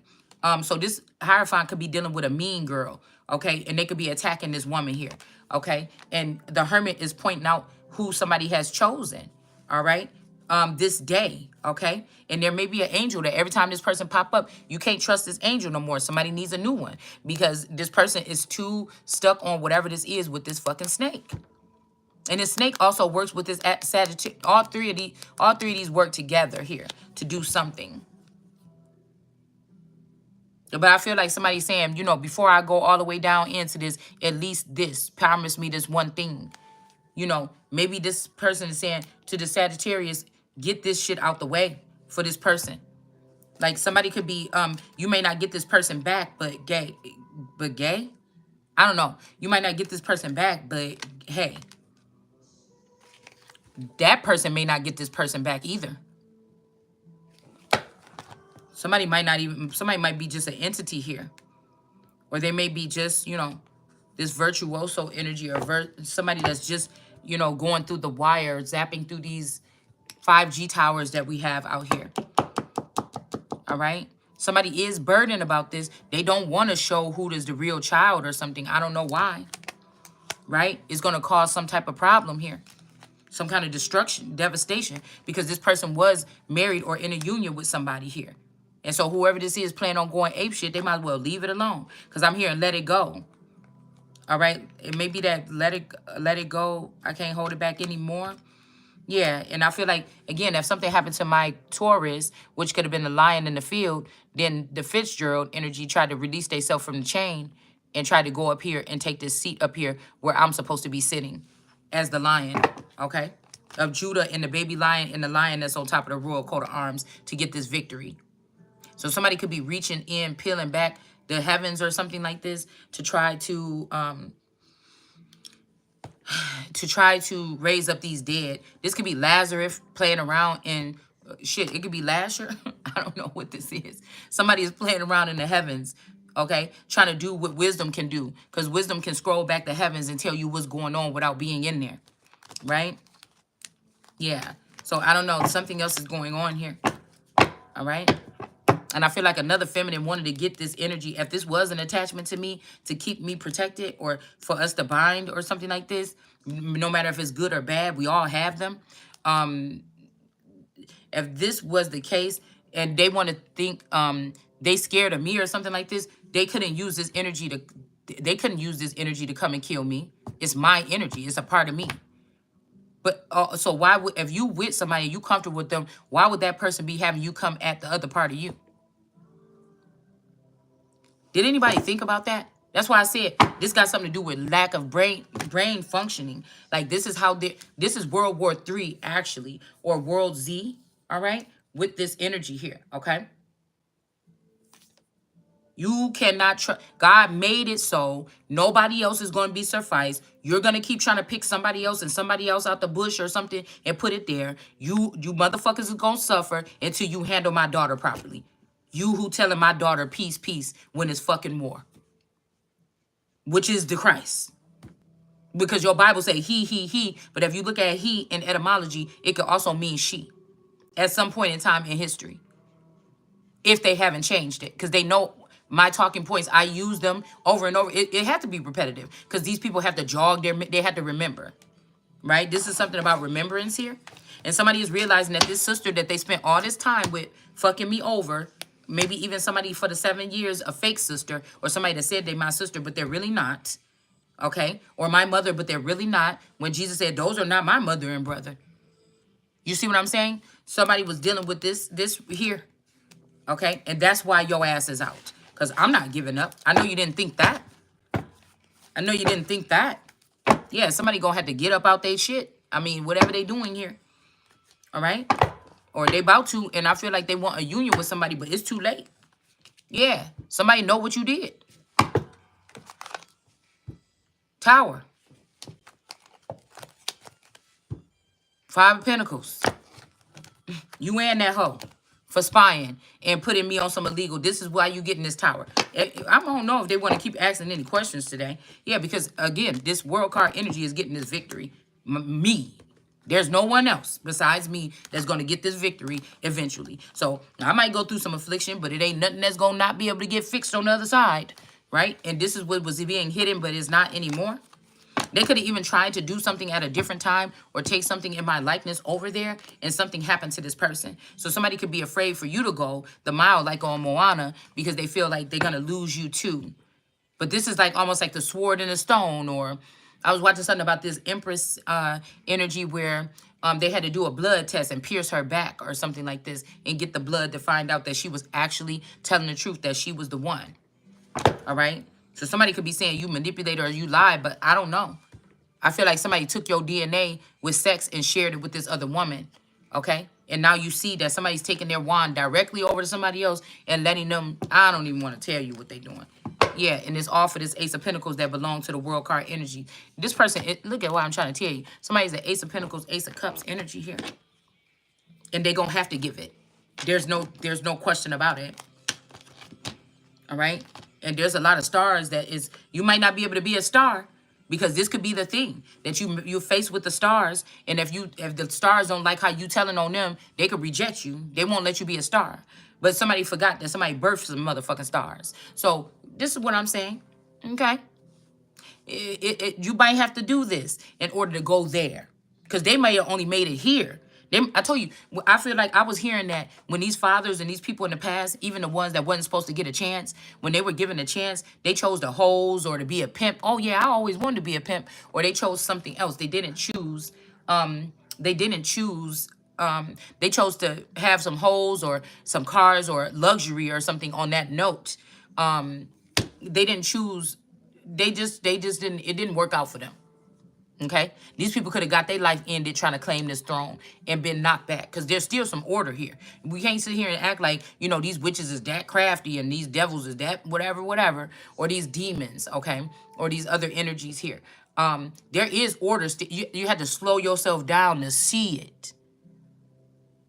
so this Hierophant could be dealing with a mean girl. Okay, and they could be attacking this woman here. Okay, and the Hermit is pointing out who somebody has chosen. All right. This day, okay? And there may be an angel that every time this person pop up, you can't trust this angel no more. Somebody needs a new one, because this person is too stuck on whatever this is with this fucking snake. And this snake also works with this Sagittarius. All three of these work together here to do something. But I feel like somebody's saying, you know, before I go all the way down into this, at least this, promise me this one thing. You know, maybe this person is saying to the Sagittarius, get this shit out the way for this person. Like somebody could be, you may not get this person back, but gay? I don't know. You might not get this person back, but hey, that person may not get this person back either. Somebody might be just an entity here. Or they may be just, you know, this virtuoso energy, or somebody that's just, you know, going through the wire, zapping through these 5G towers that we have out here. All right? Somebody is burdened about this. They don't want to show who is the real child or something. I don't know why. Right? It's going to cause some type of problem here. Some kind of destruction, devastation, because this person was married or in a union with somebody here. And so whoever this is planning on going apeshit, they might as well leave it alone, because I'm here and let it go. All right. It may be that let it go. I can't hold it back anymore. Yeah, and I feel like, again, if something happened to my Taurus, which could have been the lion in the field, then the Fitzgerald energy tried to release themselves from the chain and try to go up here and take this seat up here where I'm supposed to be sitting as the lion, okay, of Judah, and the baby lion and the lion that's on top of the royal coat of arms to get this victory. So somebody could be reaching in, peeling back the heavens or something like this to try to raise up these dead. This could be Lazarus playing around in shit. It could be Lasher. I don't know what this is. Somebody is playing around in the heavens, okay, trying to do what wisdom can do, because wisdom can scroll back the heavens and tell you what's going on without being in there, right? Yeah. So I don't know. Something else is going on here. All right. And I feel like another feminine wanted to get this energy. If this was an attachment to me to keep me protected or for us to bind or something like this, no matter if it's good or bad, we all have them. If this was the case and they want to think they scared of me or something like this, they couldn't use this energy to come and kill me. It's my energy. It's a part of me. But so why would, if you with somebody, you comfortable with them, why would that person be having you come at the other part of you? Did anybody think about that? That's why I said this got something to do with lack of brain functioning. Like this is World War III actually, or World Z, all right? With this energy here, okay? You cannot trust. God made it so nobody else is going to be sufficed. You're going to keep trying to pick somebody else and somebody else out the bush or something and put it there. You motherfuckers is going to suffer until you handle my daughter properly. You who telling my daughter peace, peace when it's fucking war. Which is the Christ. Because your Bible say he. But if you look at he in etymology, it could also mean she. At some point in time in history. If they haven't changed it. Because they know my talking points, I use them over and over. It had to be repetitive. Because these people have to jog they have to remember. Right? This is something about remembrance here. And somebody is realizing that this sister that they spent all this time with fucking me over, maybe even somebody for the 7 years, a fake sister, or somebody that said they're my sister, but they're really not. Okay? Or my mother, but they're really not. When Jesus said, those are not my mother and brother. You see what I'm saying? Somebody was dealing with this here. Okay? And that's why your ass is out. Because I'm not giving up. I know you didn't think that. I know you didn't think that. Yeah, somebody gonna have to get up out their shit. I mean, whatever they doing here. All right? Or they about to, and I feel like they want a union with somebody, but it's too late. Yeah, somebody know what you did. Tower. 5 of Pentacles. You and that hoe for spying and putting me on some illegal. This is why you getting this tower. I don't know if they want to keep asking any questions today. Yeah, because again, this world card energy is getting this victory. Me. There's no one else besides me that's going to get this victory eventually. So I might go through some affliction, but it ain't nothing that's going to not be able to get fixed on the other side. Right? And this is what was being hidden, but it's not anymore. They could have even tried to do something at a different time or take something in my likeness over there, and something happened to this person. So somebody could be afraid for you to go the mile like on Moana because they feel like they're going to lose you too. But this is like almost like the sword and the stone. Or I was watching something about this Empress energy where they had to do a blood test and pierce her back or something like this and get the blood to find out that she was actually telling the truth, that she was the one. All right? So somebody could be saying you manipulated or you lied, but I don't know. I feel like somebody took your DNA with sex and shared it with this other woman, okay? And now you see that somebody's taking their wand directly over to somebody else and letting them, I don't even want to tell you what they're doing. Yeah, and it's all for this Ace of Pentacles that belong to the World card energy. This person, look at what I'm trying to tell you. Somebody's an Ace of Pentacles, Ace of Cups energy here. And they're going to have to give it. There's no question about it. All right? And there's a lot of stars that is, you might not be able to be a star because this could be the thing that you're faced with the stars. And if the stars don't like how you telling on them, they could reject you. They won't let you be a star. But somebody forgot that somebody birthed some motherfucking stars. So this is what I'm saying. Okay. You might have to do this in order to go there. Because they may have only made it here. I told you, I feel like I was hearing that when these fathers and these people in the past, even the ones that wasn't supposed to get a chance, when they were given a chance, they chose to hose or to be a pimp. Oh yeah, I always wanted to be a pimp. Or they chose something else. They didn't choose. They didn't choose. They chose to have some hoes or some cars or luxury or something on that note. They didn't choose. They just didn't. It didn't work out for them. Okay, these people could have got their life ended trying to claim this throne and been knocked back because there's still some order here. We can't sit here and act like, you know, these witches is that crafty and these devils is that whatever, or these demons, okay, or these other energies here. There is order. You had to slow yourself down to see it.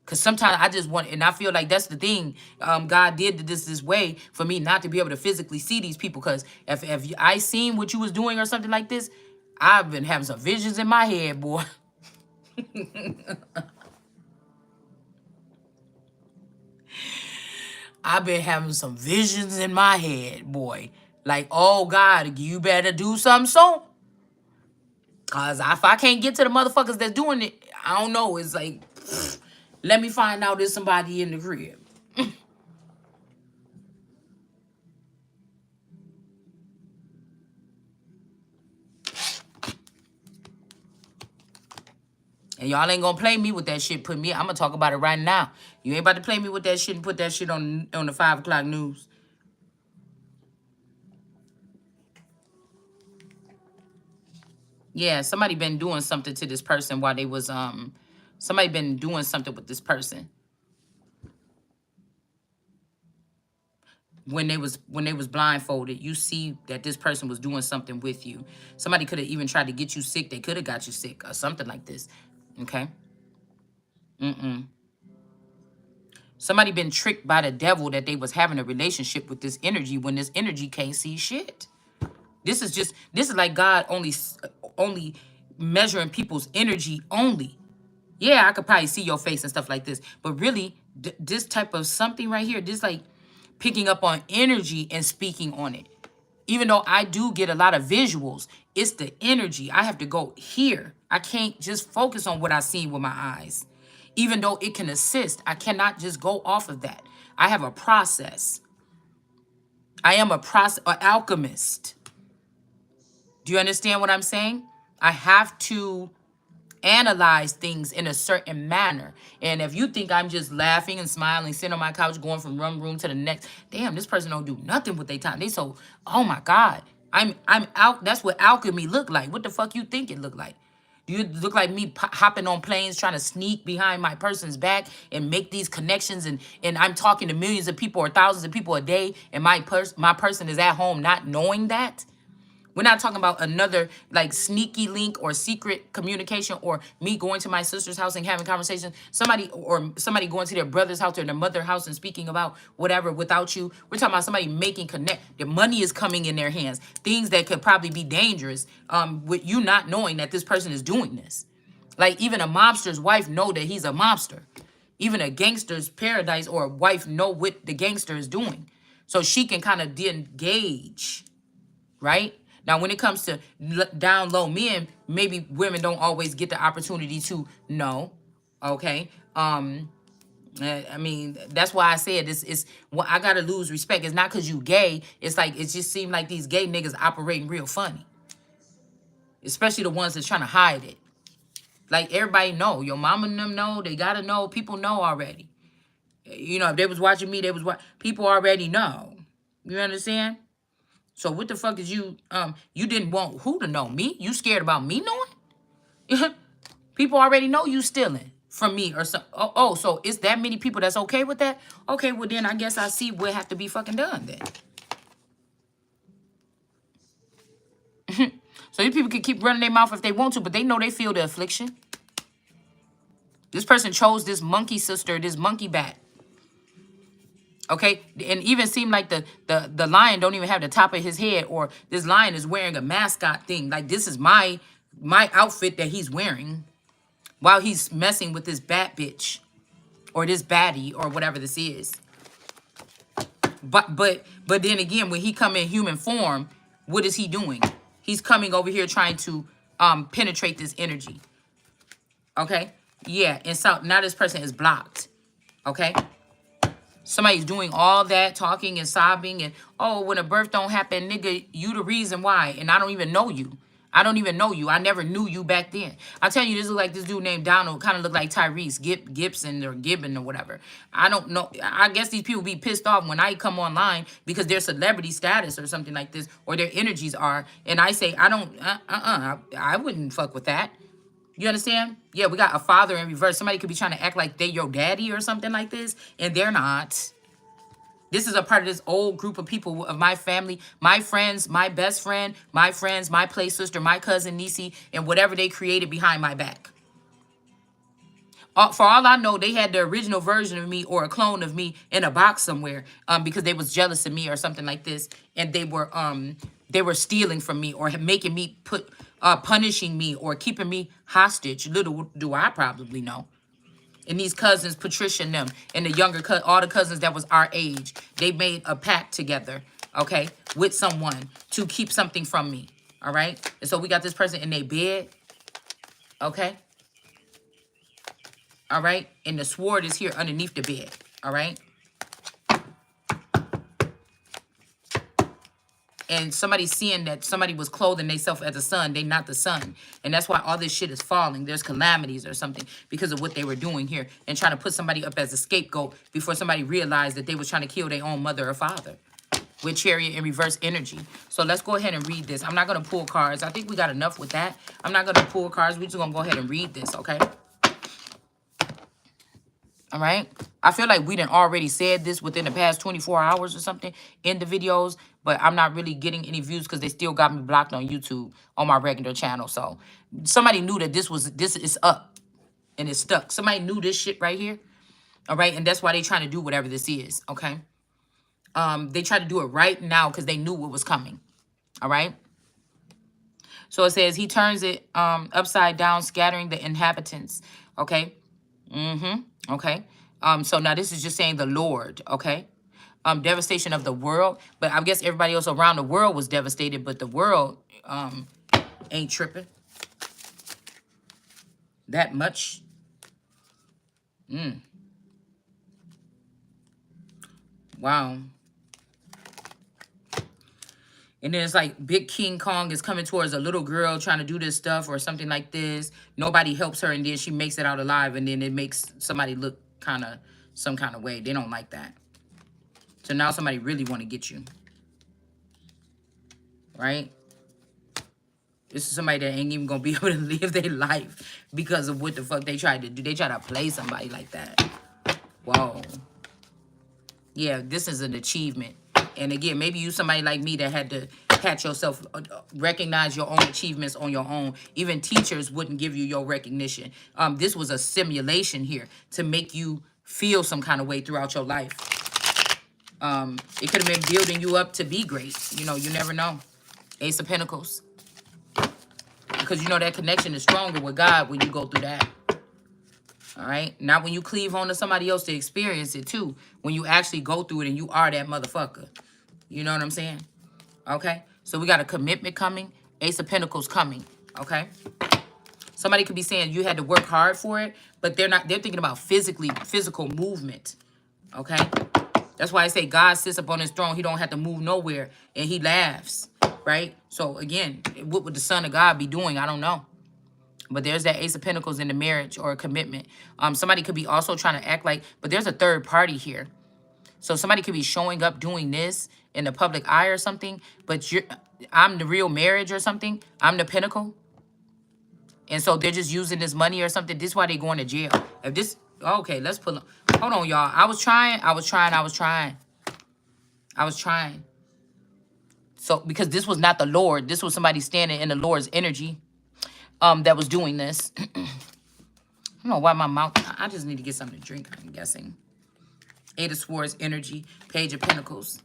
Because sometimes I just want, and I feel like that's the thing. God did this way for me not to be able to physically see these people. Because if I seen what you was doing or something like this, I've been having some visions in my head, boy. I've been having some visions in my head, boy. Like, oh God, you better do something soon. Cause if I can't get to the motherfuckers that's doing it, I don't know. It's like, let me find out there's somebody in the crib. And y'all ain't gonna play me with that shit. I'm gonna talk about it right now. You ain't about to play me with that shit and put that shit on the 5 o'clock news. Yeah, somebody been doing something to this person while they was somebody been doing something with this person when they was blindfolded. You see that this person was doing something with you. Somebody could have even tried to get you sick. They could have got you sick or something like this. Okay. Somebody been tricked by the devil that they was having a relationship with this energy when this energy can't see shit. This is like God only measuring people's energy only. Yeah, I could probably see your face and stuff like this, but really this type of something right here, this like picking up on energy and speaking on it. Even though I do get a lot of visuals, it's the energy. I have to go here. I can't just focus on what I see with my eyes. Even though it can assist, I cannot just go off of that. I have a process. I am an alchemist. Do you understand what I'm saying? I have to analyze things in a certain manner. And if you think I'm just laughing and smiling, sitting on my couch, going from one room to the next, damn, this person don't do nothing with their time. They so, oh my God, I'm out. That's what alchemy look like. What the fuck you think it look like? Do you look like me hopping on planes trying to sneak behind my person's back and make these connections and I'm talking to millions of people or thousands of people a day and my person is at home not knowing that? We're not talking about another like sneaky link or secret communication or me going to my sister's house and having conversations. Somebody going to their brother's house or their mother's house and speaking about whatever without you. We're talking about somebody making connect. The money is coming in their hands. Things that could probably be dangerous with you not knowing that this person is doing this. Like even a mobster's wife know that he's a mobster. Even a gangster's paradise or a wife know what the gangster is doing. So she can kind of engage, right? Now, when it comes to down low men, maybe women don't always get the opportunity to know. Okay. I mean, that's why I said it's well, I gotta lose respect. It's not because you gay. It's like it just seemed like these gay niggas operating real funny. Especially the ones that's trying to hide it. Like everybody know. Your mama and them know. They gotta know. People know already. You know, if they was watching me, people already know. You understand? So what the fuck is you didn't want who to know? Me? You scared about me knowing? People already know you stealing from me or something. Oh, so it's that many people that's okay with that? Okay, well then I guess I see what have to be fucking done then. So these people can keep running their mouth if they want to, but they know they feel the affliction. This person chose this monkey sister, this monkey bat. Okay, and even seem like the lion don't even have the top of his head, or this lion is wearing a mascot thing. Like this is my outfit that he's wearing while he's messing with this bat bitch or this baddie or whatever this is. But then again, when he come in human form, what is he doing? He's coming over here trying to penetrate this energy. Okay, Yeah, and so now this person is blocked. Okay? Somebody's doing all that talking and sobbing and, oh, when a birth don't happen, nigga, you the reason why. And I don't even know you. I don't even know you. I never knew you back then. I tell you, this look like this dude named Donald, kind of look like Tyrese Gibson or Gibbon or whatever. I don't know. I guess these people be pissed off when I come online because their celebrity status or something like this, or their energies are, and I say, I don't, I wouldn't fuck with that. You understand? Yeah, we got a father in reverse. Somebody could be trying to act like they your daddy or something like this, and they're not. This is a part of this old group of people of my family, my friends, my best friend, my friends, my play sister, my cousin, Nisi, and whatever they created behind my back. For all I know, they had the original version of me or a clone of me in a box somewhere, because they was jealous of me or something like this, and they were stealing from me or making me punishing me or keeping me hostage. Little do I probably know. And these cousins, Patricia and them, and the younger all the cousins that was our age, they made a pact together, okay, with someone to keep something from me. All right. And so we got this person in their bed. Okay. All right. And the sword is here underneath the bed. All right. And somebody seeing that somebody was clothing themselves as a son, they not the son. And that's why all this shit is falling. There's calamities or something because of what they were doing here and trying to put somebody up as a scapegoat before somebody realized that they was trying to kill their own mother or father with Chariot in reverse energy. So let's go ahead and read this. I'm not going to pull cards. I think we got enough with that. I'm not going to pull cards. We're just going to go ahead and read this, okay? All right. I feel like we done already said this within the past 24 hours or something in the videos, but I'm not really getting any views because they still got me blocked on YouTube on my regular channel. So somebody knew that this is up and it's stuck. Somebody knew this shit right here. All right. And that's why they trying to do whatever this is. Okay. They tried to do it right now because they knew what was coming. All right. So it says he turns it upside down, scattering the inhabitants. Okay. Okay. So now this is just saying the Lord, okay? Devastation of the world. But I guess everybody else around the world was devastated, but the world ain't tripping that much. Wow. And then it's like big King Kong is coming towards a little girl trying to do this stuff or something like this. Nobody helps her, and then she makes it out alive, and then it makes somebody look kind of some kind of way. They don't like that. So now somebody really want to get you. Right? This is somebody that ain't even going to be able to live their life because of what the fuck they tried to do. They try to play somebody like that. Whoa. Yeah, this is an achievement. And again, maybe you somebody like me that had to pat yourself, recognize your own achievements on your own. Even teachers wouldn't give you your recognition. This was a simulation here to make you feel some kind of way throughout your life. It could have been building you up to be great. You know, you never know. Ace of Pentacles. Because you know that connection is stronger with God when you go through that. All right? Not when you cleave on to somebody else to experience it too. When you actually go through it and you are that motherfucker. You know what I'm saying? Okay? So we got a commitment coming. Ace of Pentacles coming. Okay? Somebody could be saying you had to work hard for it, but they're not. They're thinking about physical movement. Okay? That's why I say God sits up on his throne. He don't have to move nowhere. And he laughs. Right? So again, what would the Son of God be doing? I don't know. But there's that Ace of Pentacles in the marriage or a commitment. Somebody could be also trying to act like, but there's a third party here. So somebody could be showing up doing this in the public eye or something, but I'm the real marriage or something. I'm the pinnacle. And so they're just using this money or something. This is why they're going to jail. If this, okay, let's pull, hold on, y'all. I was trying. So, because this was not the Lord. This was somebody standing in the Lord's energy that was doing this. I don't know why my mouth, I just need to get something to drink, I'm guessing. Eight of Swords energy, Page of Pentacles.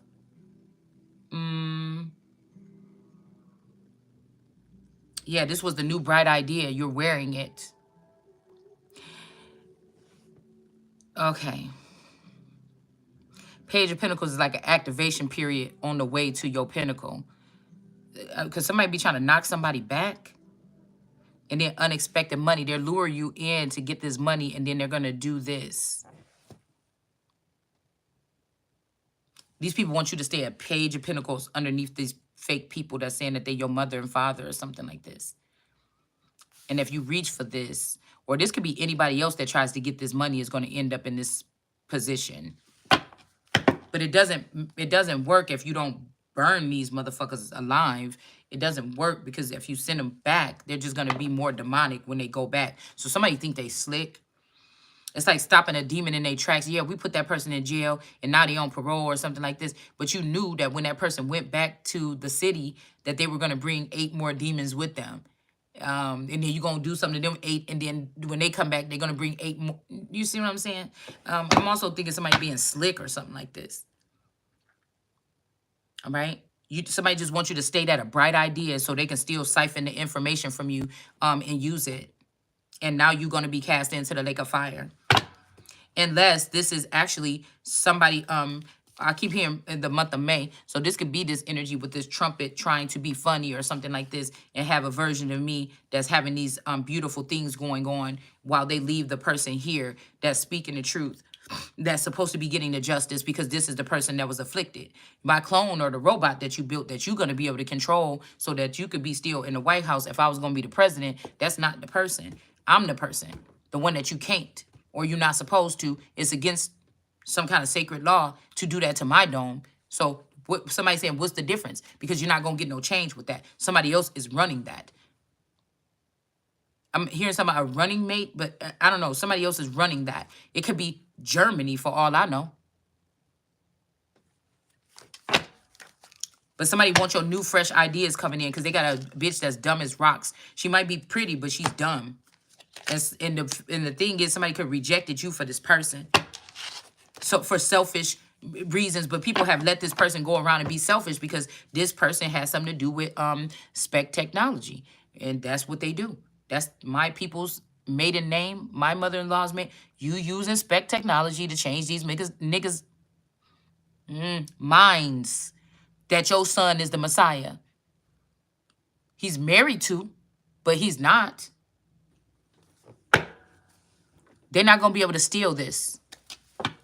Yeah, this was the new bright idea. You're wearing it. Okay. Page of Pentacles is like an activation period on the way to your pinnacle. Because somebody be trying to knock somebody back. And then unexpected money. They're lure you in to get this money, and then they're going to do this. These people want you to stay at Page of Pentacles underneath these fake people that's saying that they're your mother and father or something like this. And if you reach for this, or this could be anybody else that tries to get this money is going to end up in this position. But it doesn't work if you don't burn these motherfuckers alive. It doesn't work because if you send them back, they're just going to be more demonic when they go back. So somebody think they slick. It's like stopping a demon in their tracks. Yeah, we put that person in jail and now they on parole or something like this. But you knew that when that person went back to the city that they were going to bring 8 more demons with them. And then you're going to do something to them 8. And then when they come back, they're going to bring 8 more. You see what I'm saying? I'm also thinking somebody being slick or something like this. All right? Somebody just wants you to state at a bright idea so they can still siphon the information from you and use it. And now you're going to be cast into the lake of fire. Unless this is actually somebody, I keep hearing in the month of May. So this could be this energy with this trumpet trying to be funny or something like this and have a version of me that's having these beautiful things going on while they leave the person here that's speaking the truth, that's supposed to be getting the justice because this is the person that was afflicted. My clone or the robot that you built that you're going to be able to control so that you could be still in the White House. If I was going to be the president, that's not the person. I'm the person, the one that you can't. Or you're not supposed to. It's against some kind of sacred law to do that to my dome. So what somebody saying, what's the difference? Because you're not going to get no change with that. Somebody else is running that. I'm hearing something about a running mate, but I don't know. Somebody else is running that. It could be Germany for all I know. But somebody wants your new, fresh ideas coming in because they got a bitch that's dumb as rocks. She might be pretty, but she's dumb. And the thing is, somebody could rejected you for this person. So for selfish reasons, but people have let this person go around and be selfish because this person has something to do with spec technology. And that's what they do. That's my people's maiden name, my mother-in-law's maiden. You using spec technology to change these niggas minds that your son is the Messiah. He's married to, but he's not. They're not going to be able to steal this.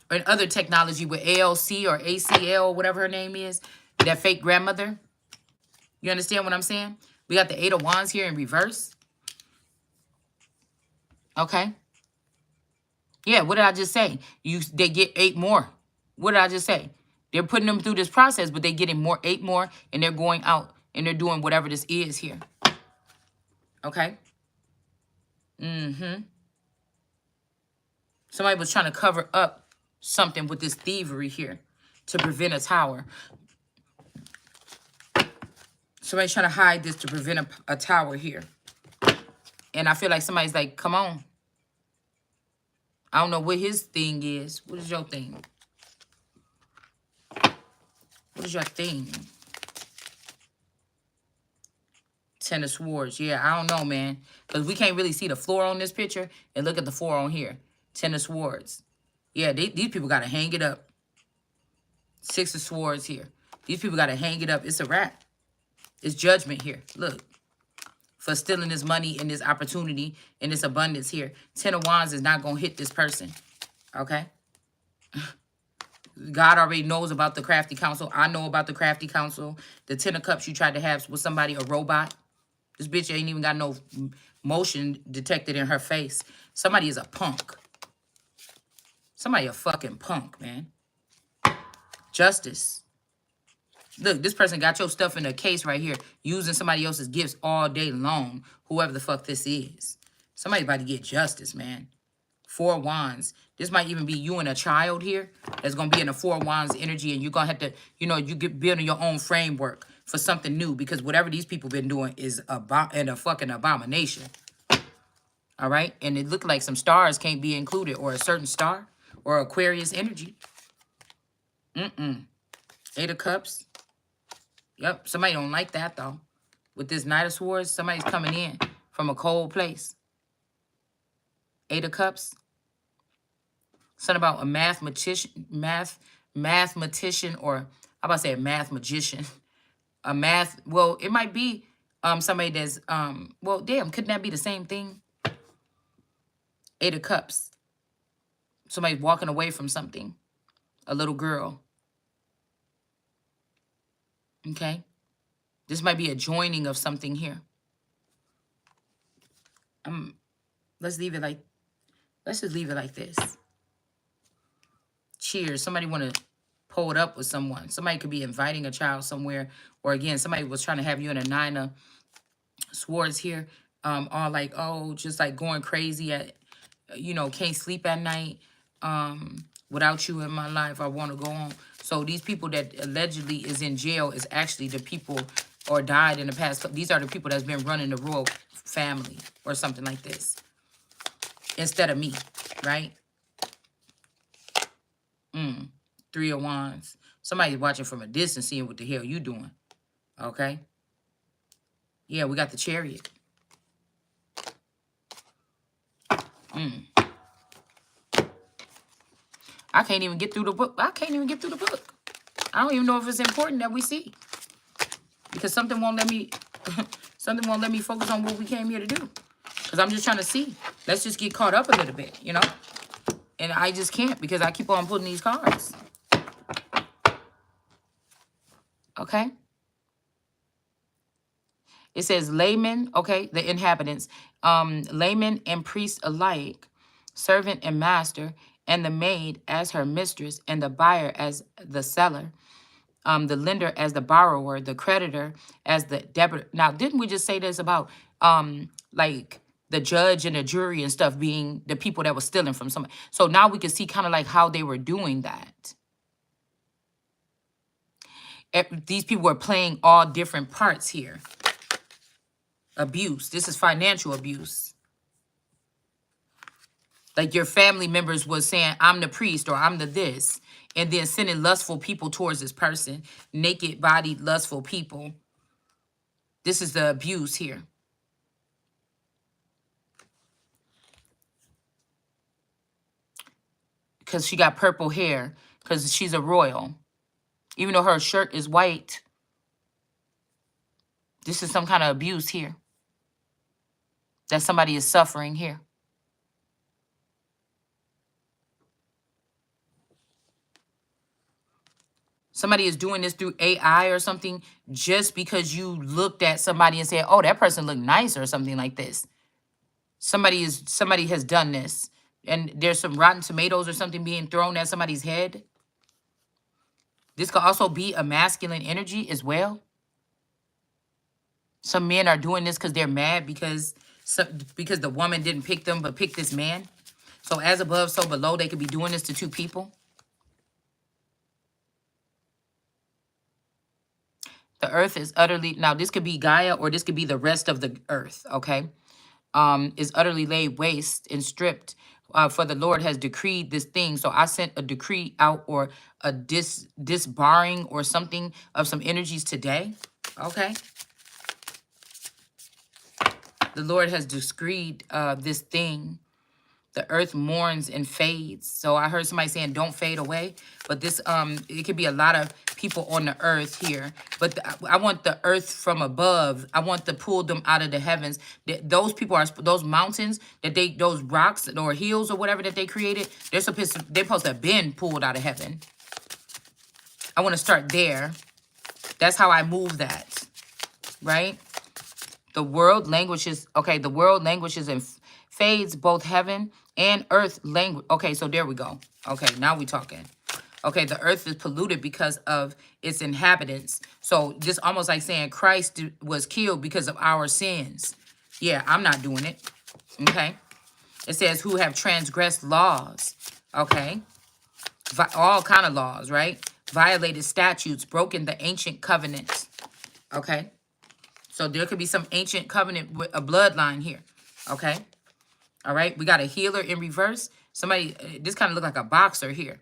Or other technology with ALC or ACL, whatever her name is, that fake grandmother. You understand what I'm saying? We got the 8 of Wands here in reverse. Okay. Yeah, what did I just say? They get 8 more. What did I just say? They're putting them through this process, but they're getting 8 more, and they're going out, and they're doing whatever this is here. Okay? Somebody was trying to cover up something with this thievery here to prevent a tower. Somebody's trying to hide this to prevent a tower here. And I feel like somebody's like, come on. I don't know what his thing is. What is your thing? What is your thing? 10 of Swords. Yeah, I don't know, man. Because we can't really see the floor on this picture. And look at the floor on here. 10 of Swords. Yeah, these people got to hang it up. 6 of Swords here. These people got to hang it up. It's a wrap. It's judgment here. Look. For stealing this money and this opportunity and this abundance here. 10 of Wands is not going to hit this person. Okay? God already knows about the crafty counsel. I know about the crafty counsel. The 10 of Cups you tried to have with somebody, a robot. This bitch ain't even got no motion detected in her face. Somebody is a punk. Somebody a fucking punk, man. Justice. Look, this person got your stuff in a case right here, using somebody else's gifts all day long, whoever the fuck this is. Somebody about to get justice, man. 4 of Wands. This might even be you and a child here that's going to be in the 4 of Wands energy, and you're going to have to, you get building your own framework for something new, because whatever these people been doing is a fucking abomination. All right? And it looked like some stars can't be included, or a certain star, or Aquarius energy. 8 of Cups. Yep, somebody don't like that, though. With this Knight of Swords, somebody's coming in from a cold place. 8 of Cups. Something about a mathematician, or how about to say a math magician? Well, it might be Somebody that's, well, damn, couldn't that be the same thing? 8 of Cups. Somebody walking away from something. A little girl. Okay. This might be a joining of something here. Let's leave it like, let's just leave it like this. Cheers. Somebody want to pull it up with someone. Somebody could be inviting a child somewhere. Or again, somebody was trying to have you in a 9 of Swords here. All like, oh, just like going crazy at, you know, can't sleep at night. Without you in my life, I want to go on. So these people that allegedly is in jail is actually the people or died in the past. These are the people that's been running the royal family or something like this. Instead of me, right? 3 of Wands. Somebody's watching from a distance, seeing what the hell you doing. Okay? Yeah, we got the Chariot. I can't even get through the book. I can't even get through the book. I don't even know if it's important that we see. Because something won't let me something won't let me focus on what we came here to do. Because I'm just trying to see. Let's just get caught up a little bit, you know? And I just can't because I keep on putting these cards. Okay? It says laymen, okay, the inhabitants, laymen and priests alike, servant and master, and the maid as her mistress, and the buyer as the seller, the lender as the borrower, the creditor as the debtor. Now, didn't we just say this about like the judge and the jury and stuff being the people that were stealing from somebody? So now we can see kind of like how they were doing that. These people were playing all different parts here. Abuse. This is financial abuse. Like your family members was saying, I'm the priest or I'm the this. And then sending lustful people towards this person. Naked bodied lustful people. This is the abuse here. Because she got purple hair. Because she's a royal. Even though her shirt is white. This is some kind of abuse here. That somebody is suffering here. Somebody is doing this through AI or something just because you looked at somebody and said, oh, that person looked nice or something like this. Somebody has done this. And there's some rotten tomatoes or something being thrown at somebody's head. This could also be a masculine energy as well. Some men are doing this because they're mad because the woman didn't pick them but picked this man. So as above, so below, they could be doing this to two people. The earth is utterly, now this could be Gaia or this could be the rest of the earth, okay? Is utterly laid waste and stripped, for the Lord has decreed this thing. So I sent a decree out or a disbarring or something of some energies today, okay? The Lord has decreed this thing. The earth mourns and fades. So I heard somebody saying, don't fade away. But this, it could be a lot of people on the earth here. But I want the earth from above. I want to pull them out of the heavens. Those people are, those mountains, those rocks or hills or whatever that they created, they're supposed to have been pulled out of heaven. I want to start there. That's how I move that, right? The world languishes, okay, the world languishes and fades, both heaven and earth language. Okay, so there we go. Okay, now we talking. Okay, the earth is polluted because of its inhabitants. So this almost like saying Christ was killed because of our sins. Yeah, I'm not doing it. Okay. It says who have transgressed laws. Okay. All kind of laws, right? Violated statutes, broken the ancient covenants. Okay. So there could be some ancient covenant with a bloodline here. Okay. All right. We got a healer in reverse. Somebody, this kind of look like a boxer here.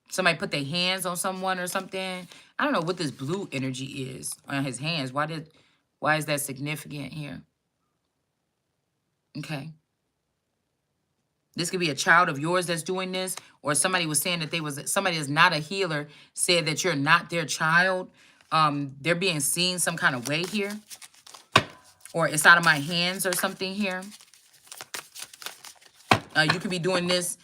Somebody put their hands on someone or something. I don't know what this blue energy is on his hands. Why is that significant here? Okay. This could be a child of yours that's doing this, or somebody was saying that somebody that's not a healer said that you're not their child. They're being seen some kind of way here. or it's out of my hands or something here. You could be doing this.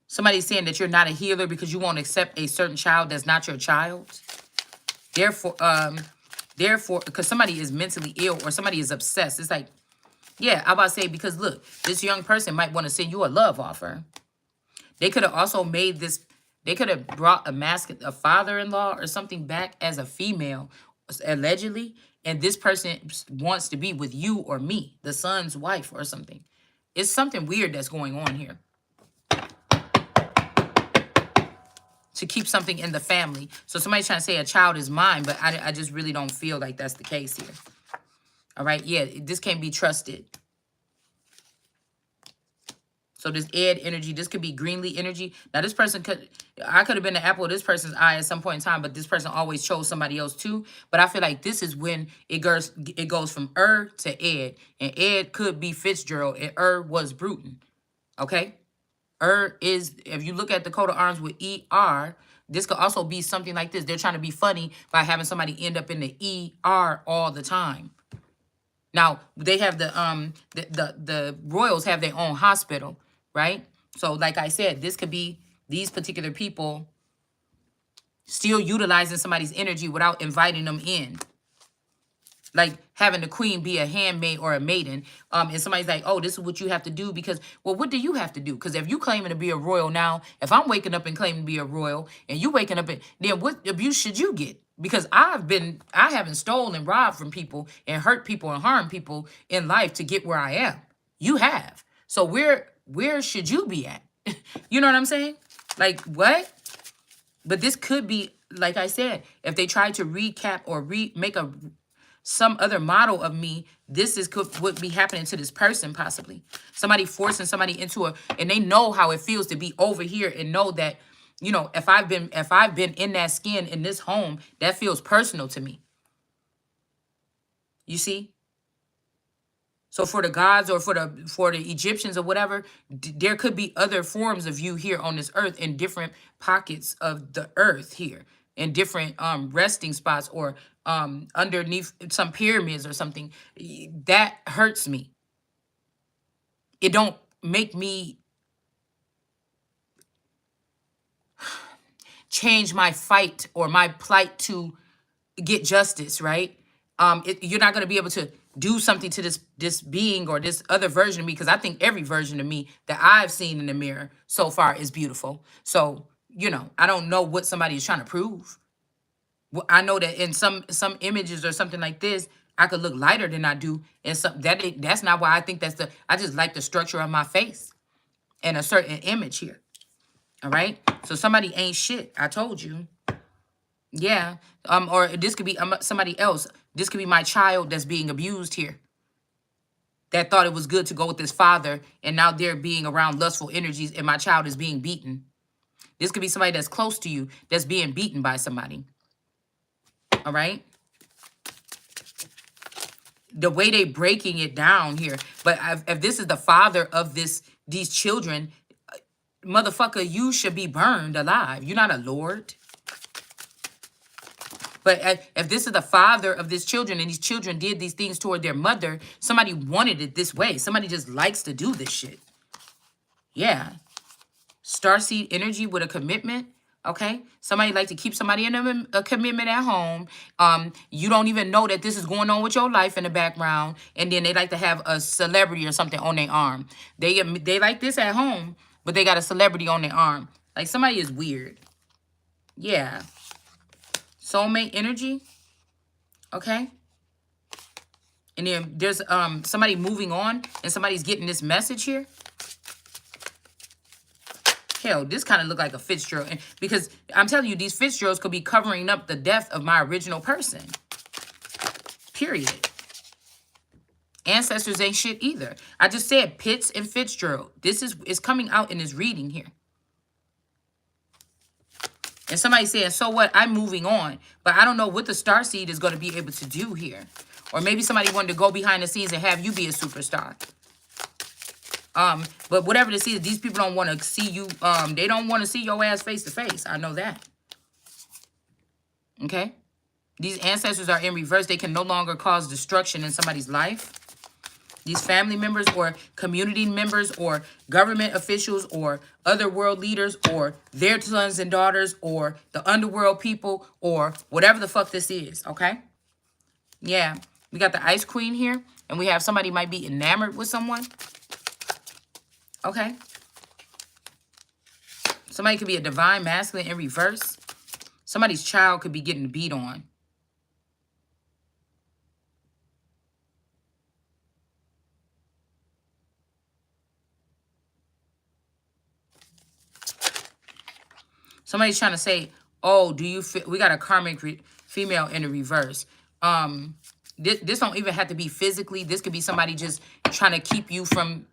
Somebody's saying that you're not a healer because you won't accept a certain child that's not your child. Therefore, because somebody is mentally ill or somebody is obsessed. It's like, yeah, I'm about to say, because look, this young person might want to send you a love offer. They could have also made this, they could have brought a father-in-law or something back as a female, allegedly, and this person wants to be with you or me, the son's wife or something. It's something weird that's going on here. To keep something in the family. So somebody's trying to say a child is mine, but I just really don't feel like that's the case here. All right, yeah, this can't be trusted. So this Ed energy, this could be Greenlee energy. Now this person I could have been the apple of this person's eye at some point in time, but this person always chose somebody else too. But I feel like this is when it goes from to Ed. And Ed could be Fitzgerald and was Bruton. Okay? Is, if you look at the coat of arms with ER, this could also be something like this. They're trying to be funny by having somebody end up in the ER all the time. Now, they have the royals have their own hospital, right? So like I said, this could be these particular people still utilizing somebody's energy without inviting them in. Like having the queen be a handmaid or a maiden. And somebody's like, oh, this is what you have to do because, well, what do you have to do? Because if you claiming to be a royal now, if I'm waking up and claiming to be a royal and you waking up, then what abuse should you get? Because I haven't stolen and robbed from people and hurt people and harmed people in life to get where I am. You have. So where should you be at? You know what I'm saying? Like what? But this could be, like I said, if they try to recap or make some other model of me, this is would be happening to this person possibly. Somebody forcing somebody into and they know how it feels to be over here and know that, you know, if I've been in that skin in this home, that feels personal to me. You see? So for the gods or for the Egyptians or whatever, there could be other forms of you here on this earth in different pockets of the earth here, in different resting spots or underneath some pyramids or something. That hurts me. It don't make me change my fight or my plight to get justice, right? You're not going to be able to do something to this being or this other version of me, because I think every version of me that I've seen in the mirror so far is beautiful. So, you know, I don't know what somebody is trying to prove. Well, I know that in some images or something like this, I could look lighter than I do, and that's not why I think I just like the structure of my face and a certain image here. All right, so somebody ain't shit. I told you. Yeah. Or this could be somebody else. This could be my child that's being abused here. That thought it was good to go with his father, and now they're being around lustful energies, and my child is being beaten. This could be somebody that's close to you that's being beaten by somebody. All right. The way they breaking it down here. But if this is the father of these children, motherfucker, you should be burned alive. You're not a lord. But if this is the father of these children and these children did these things toward their mother, somebody wanted it this way. Somebody just likes to do this shit. Yeah. Starseed energy with a commitment. Okay. Somebody like to keep somebody in a commitment at home. You don't even know that this is going on with your life in the background. And then they like to have a celebrity or something on their arm. They like this at home, but they got a celebrity on their arm. Like somebody is weird. Yeah. Soulmate energy. Okay. And then there's somebody moving on and somebody's getting this message here. Hell, this kind of look like a Fitzgerald. Because I'm telling you, these Fitzgeralds could be covering up the death of my original person. Period. Ancestors ain't shit either. I just said Pitts and Fitzgerald. This is coming out in this reading here. And somebody saying, so what? I'm moving on. But I don't know what the starseed is going to be able to do here. Or maybe somebody wanted to go behind the scenes and have you be a superstar. But whatever this is, these people don't want to see you. They don't want to see your ass face to face. I know that. Okay? These ancestors are in reverse. They can no longer cause destruction in somebody's life. These family members or community members or government officials or other world leaders or their sons and daughters or the underworld people or whatever the fuck this is, okay? Yeah, we got the Ice Queen here, and we have somebody might be enamored with someone, okay? Somebody could be a divine masculine in reverse. Somebody's child could be getting beat on. Somebody's trying to say, oh, do you feel, we got a karmic female in the reverse. This don't even have to be physically. This could be somebody just trying to keep you from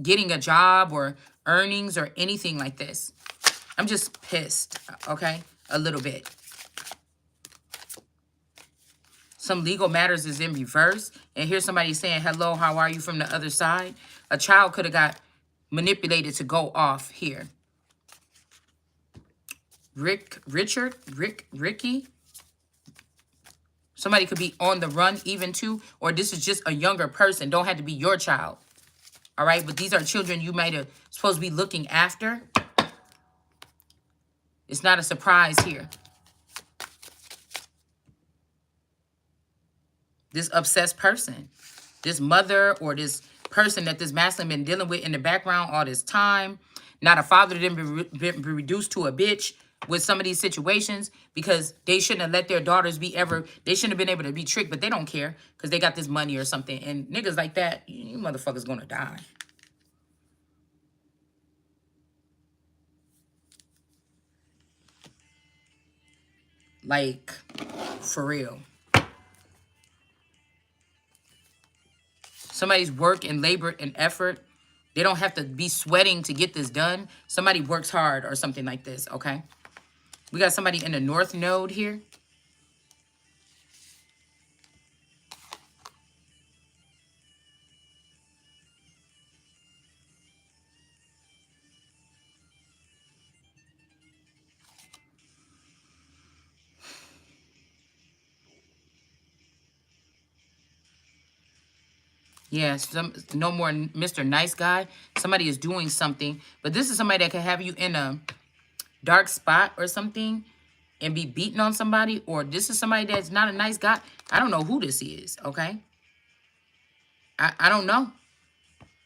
getting a job or earnings or anything like this. I'm just pissed, okay? A little bit. Some legal matters is in reverse. And here's somebody saying, hello, how are you from the other side? A child could have got manipulated to go off here. Ricky. Somebody could be on the run even too. Or this is just a younger person. Don't have to be your child. All right? But these are children you might have supposed to be looking after. It's not a surprise here. This obsessed person. This mother or this person that this masculine been dealing with in the background all this time. Not a father that didn't be reduced to a bitch with some of these situations because they shouldn't have let their daughters be ever, they shouldn't have been able to be tricked, but they don't care because they got this money or something. And niggas like that, you motherfuckers gonna die. Like, for real. Somebody's work and labor and effort, they don't have to be sweating to get this done. Somebody works hard or something like this, okay? We got somebody in the North Node here. Yeah, no more Mr. Nice Guy. Somebody is doing something. But this is somebody that can have you in a dark spot or something and be beating on somebody. Or this is somebody that's not a nice guy. I don't know who this is, okay? I don't know.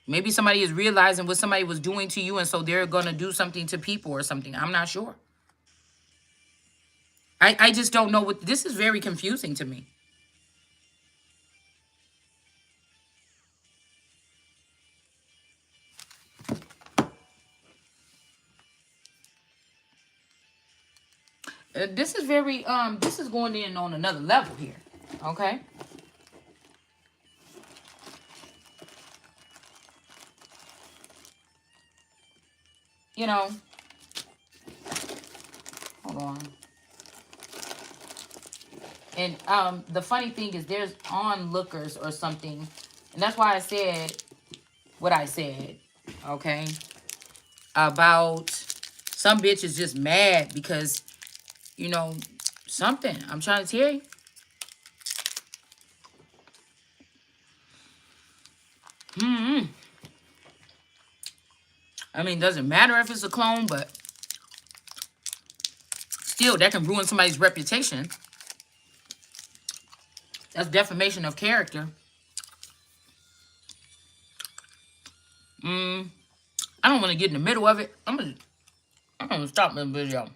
Maybe somebody is realizing what somebody was doing to you and so they're going to do something to people or something. I'm not sure. I just don't know what... This is very confusing to me. This is very... This is going in on another level here. Okay? You know... Hold on. And the funny thing is there's onlookers or something. And that's why I said what I said. Okay? About some bitch is just mad because, you know, something. I'm trying to tell you. I mean, doesn't matter if it's a clone, but still, that can ruin somebody's reputation. That's defamation of character. I don't want to get in the middle of it. I'm gonna stop this video.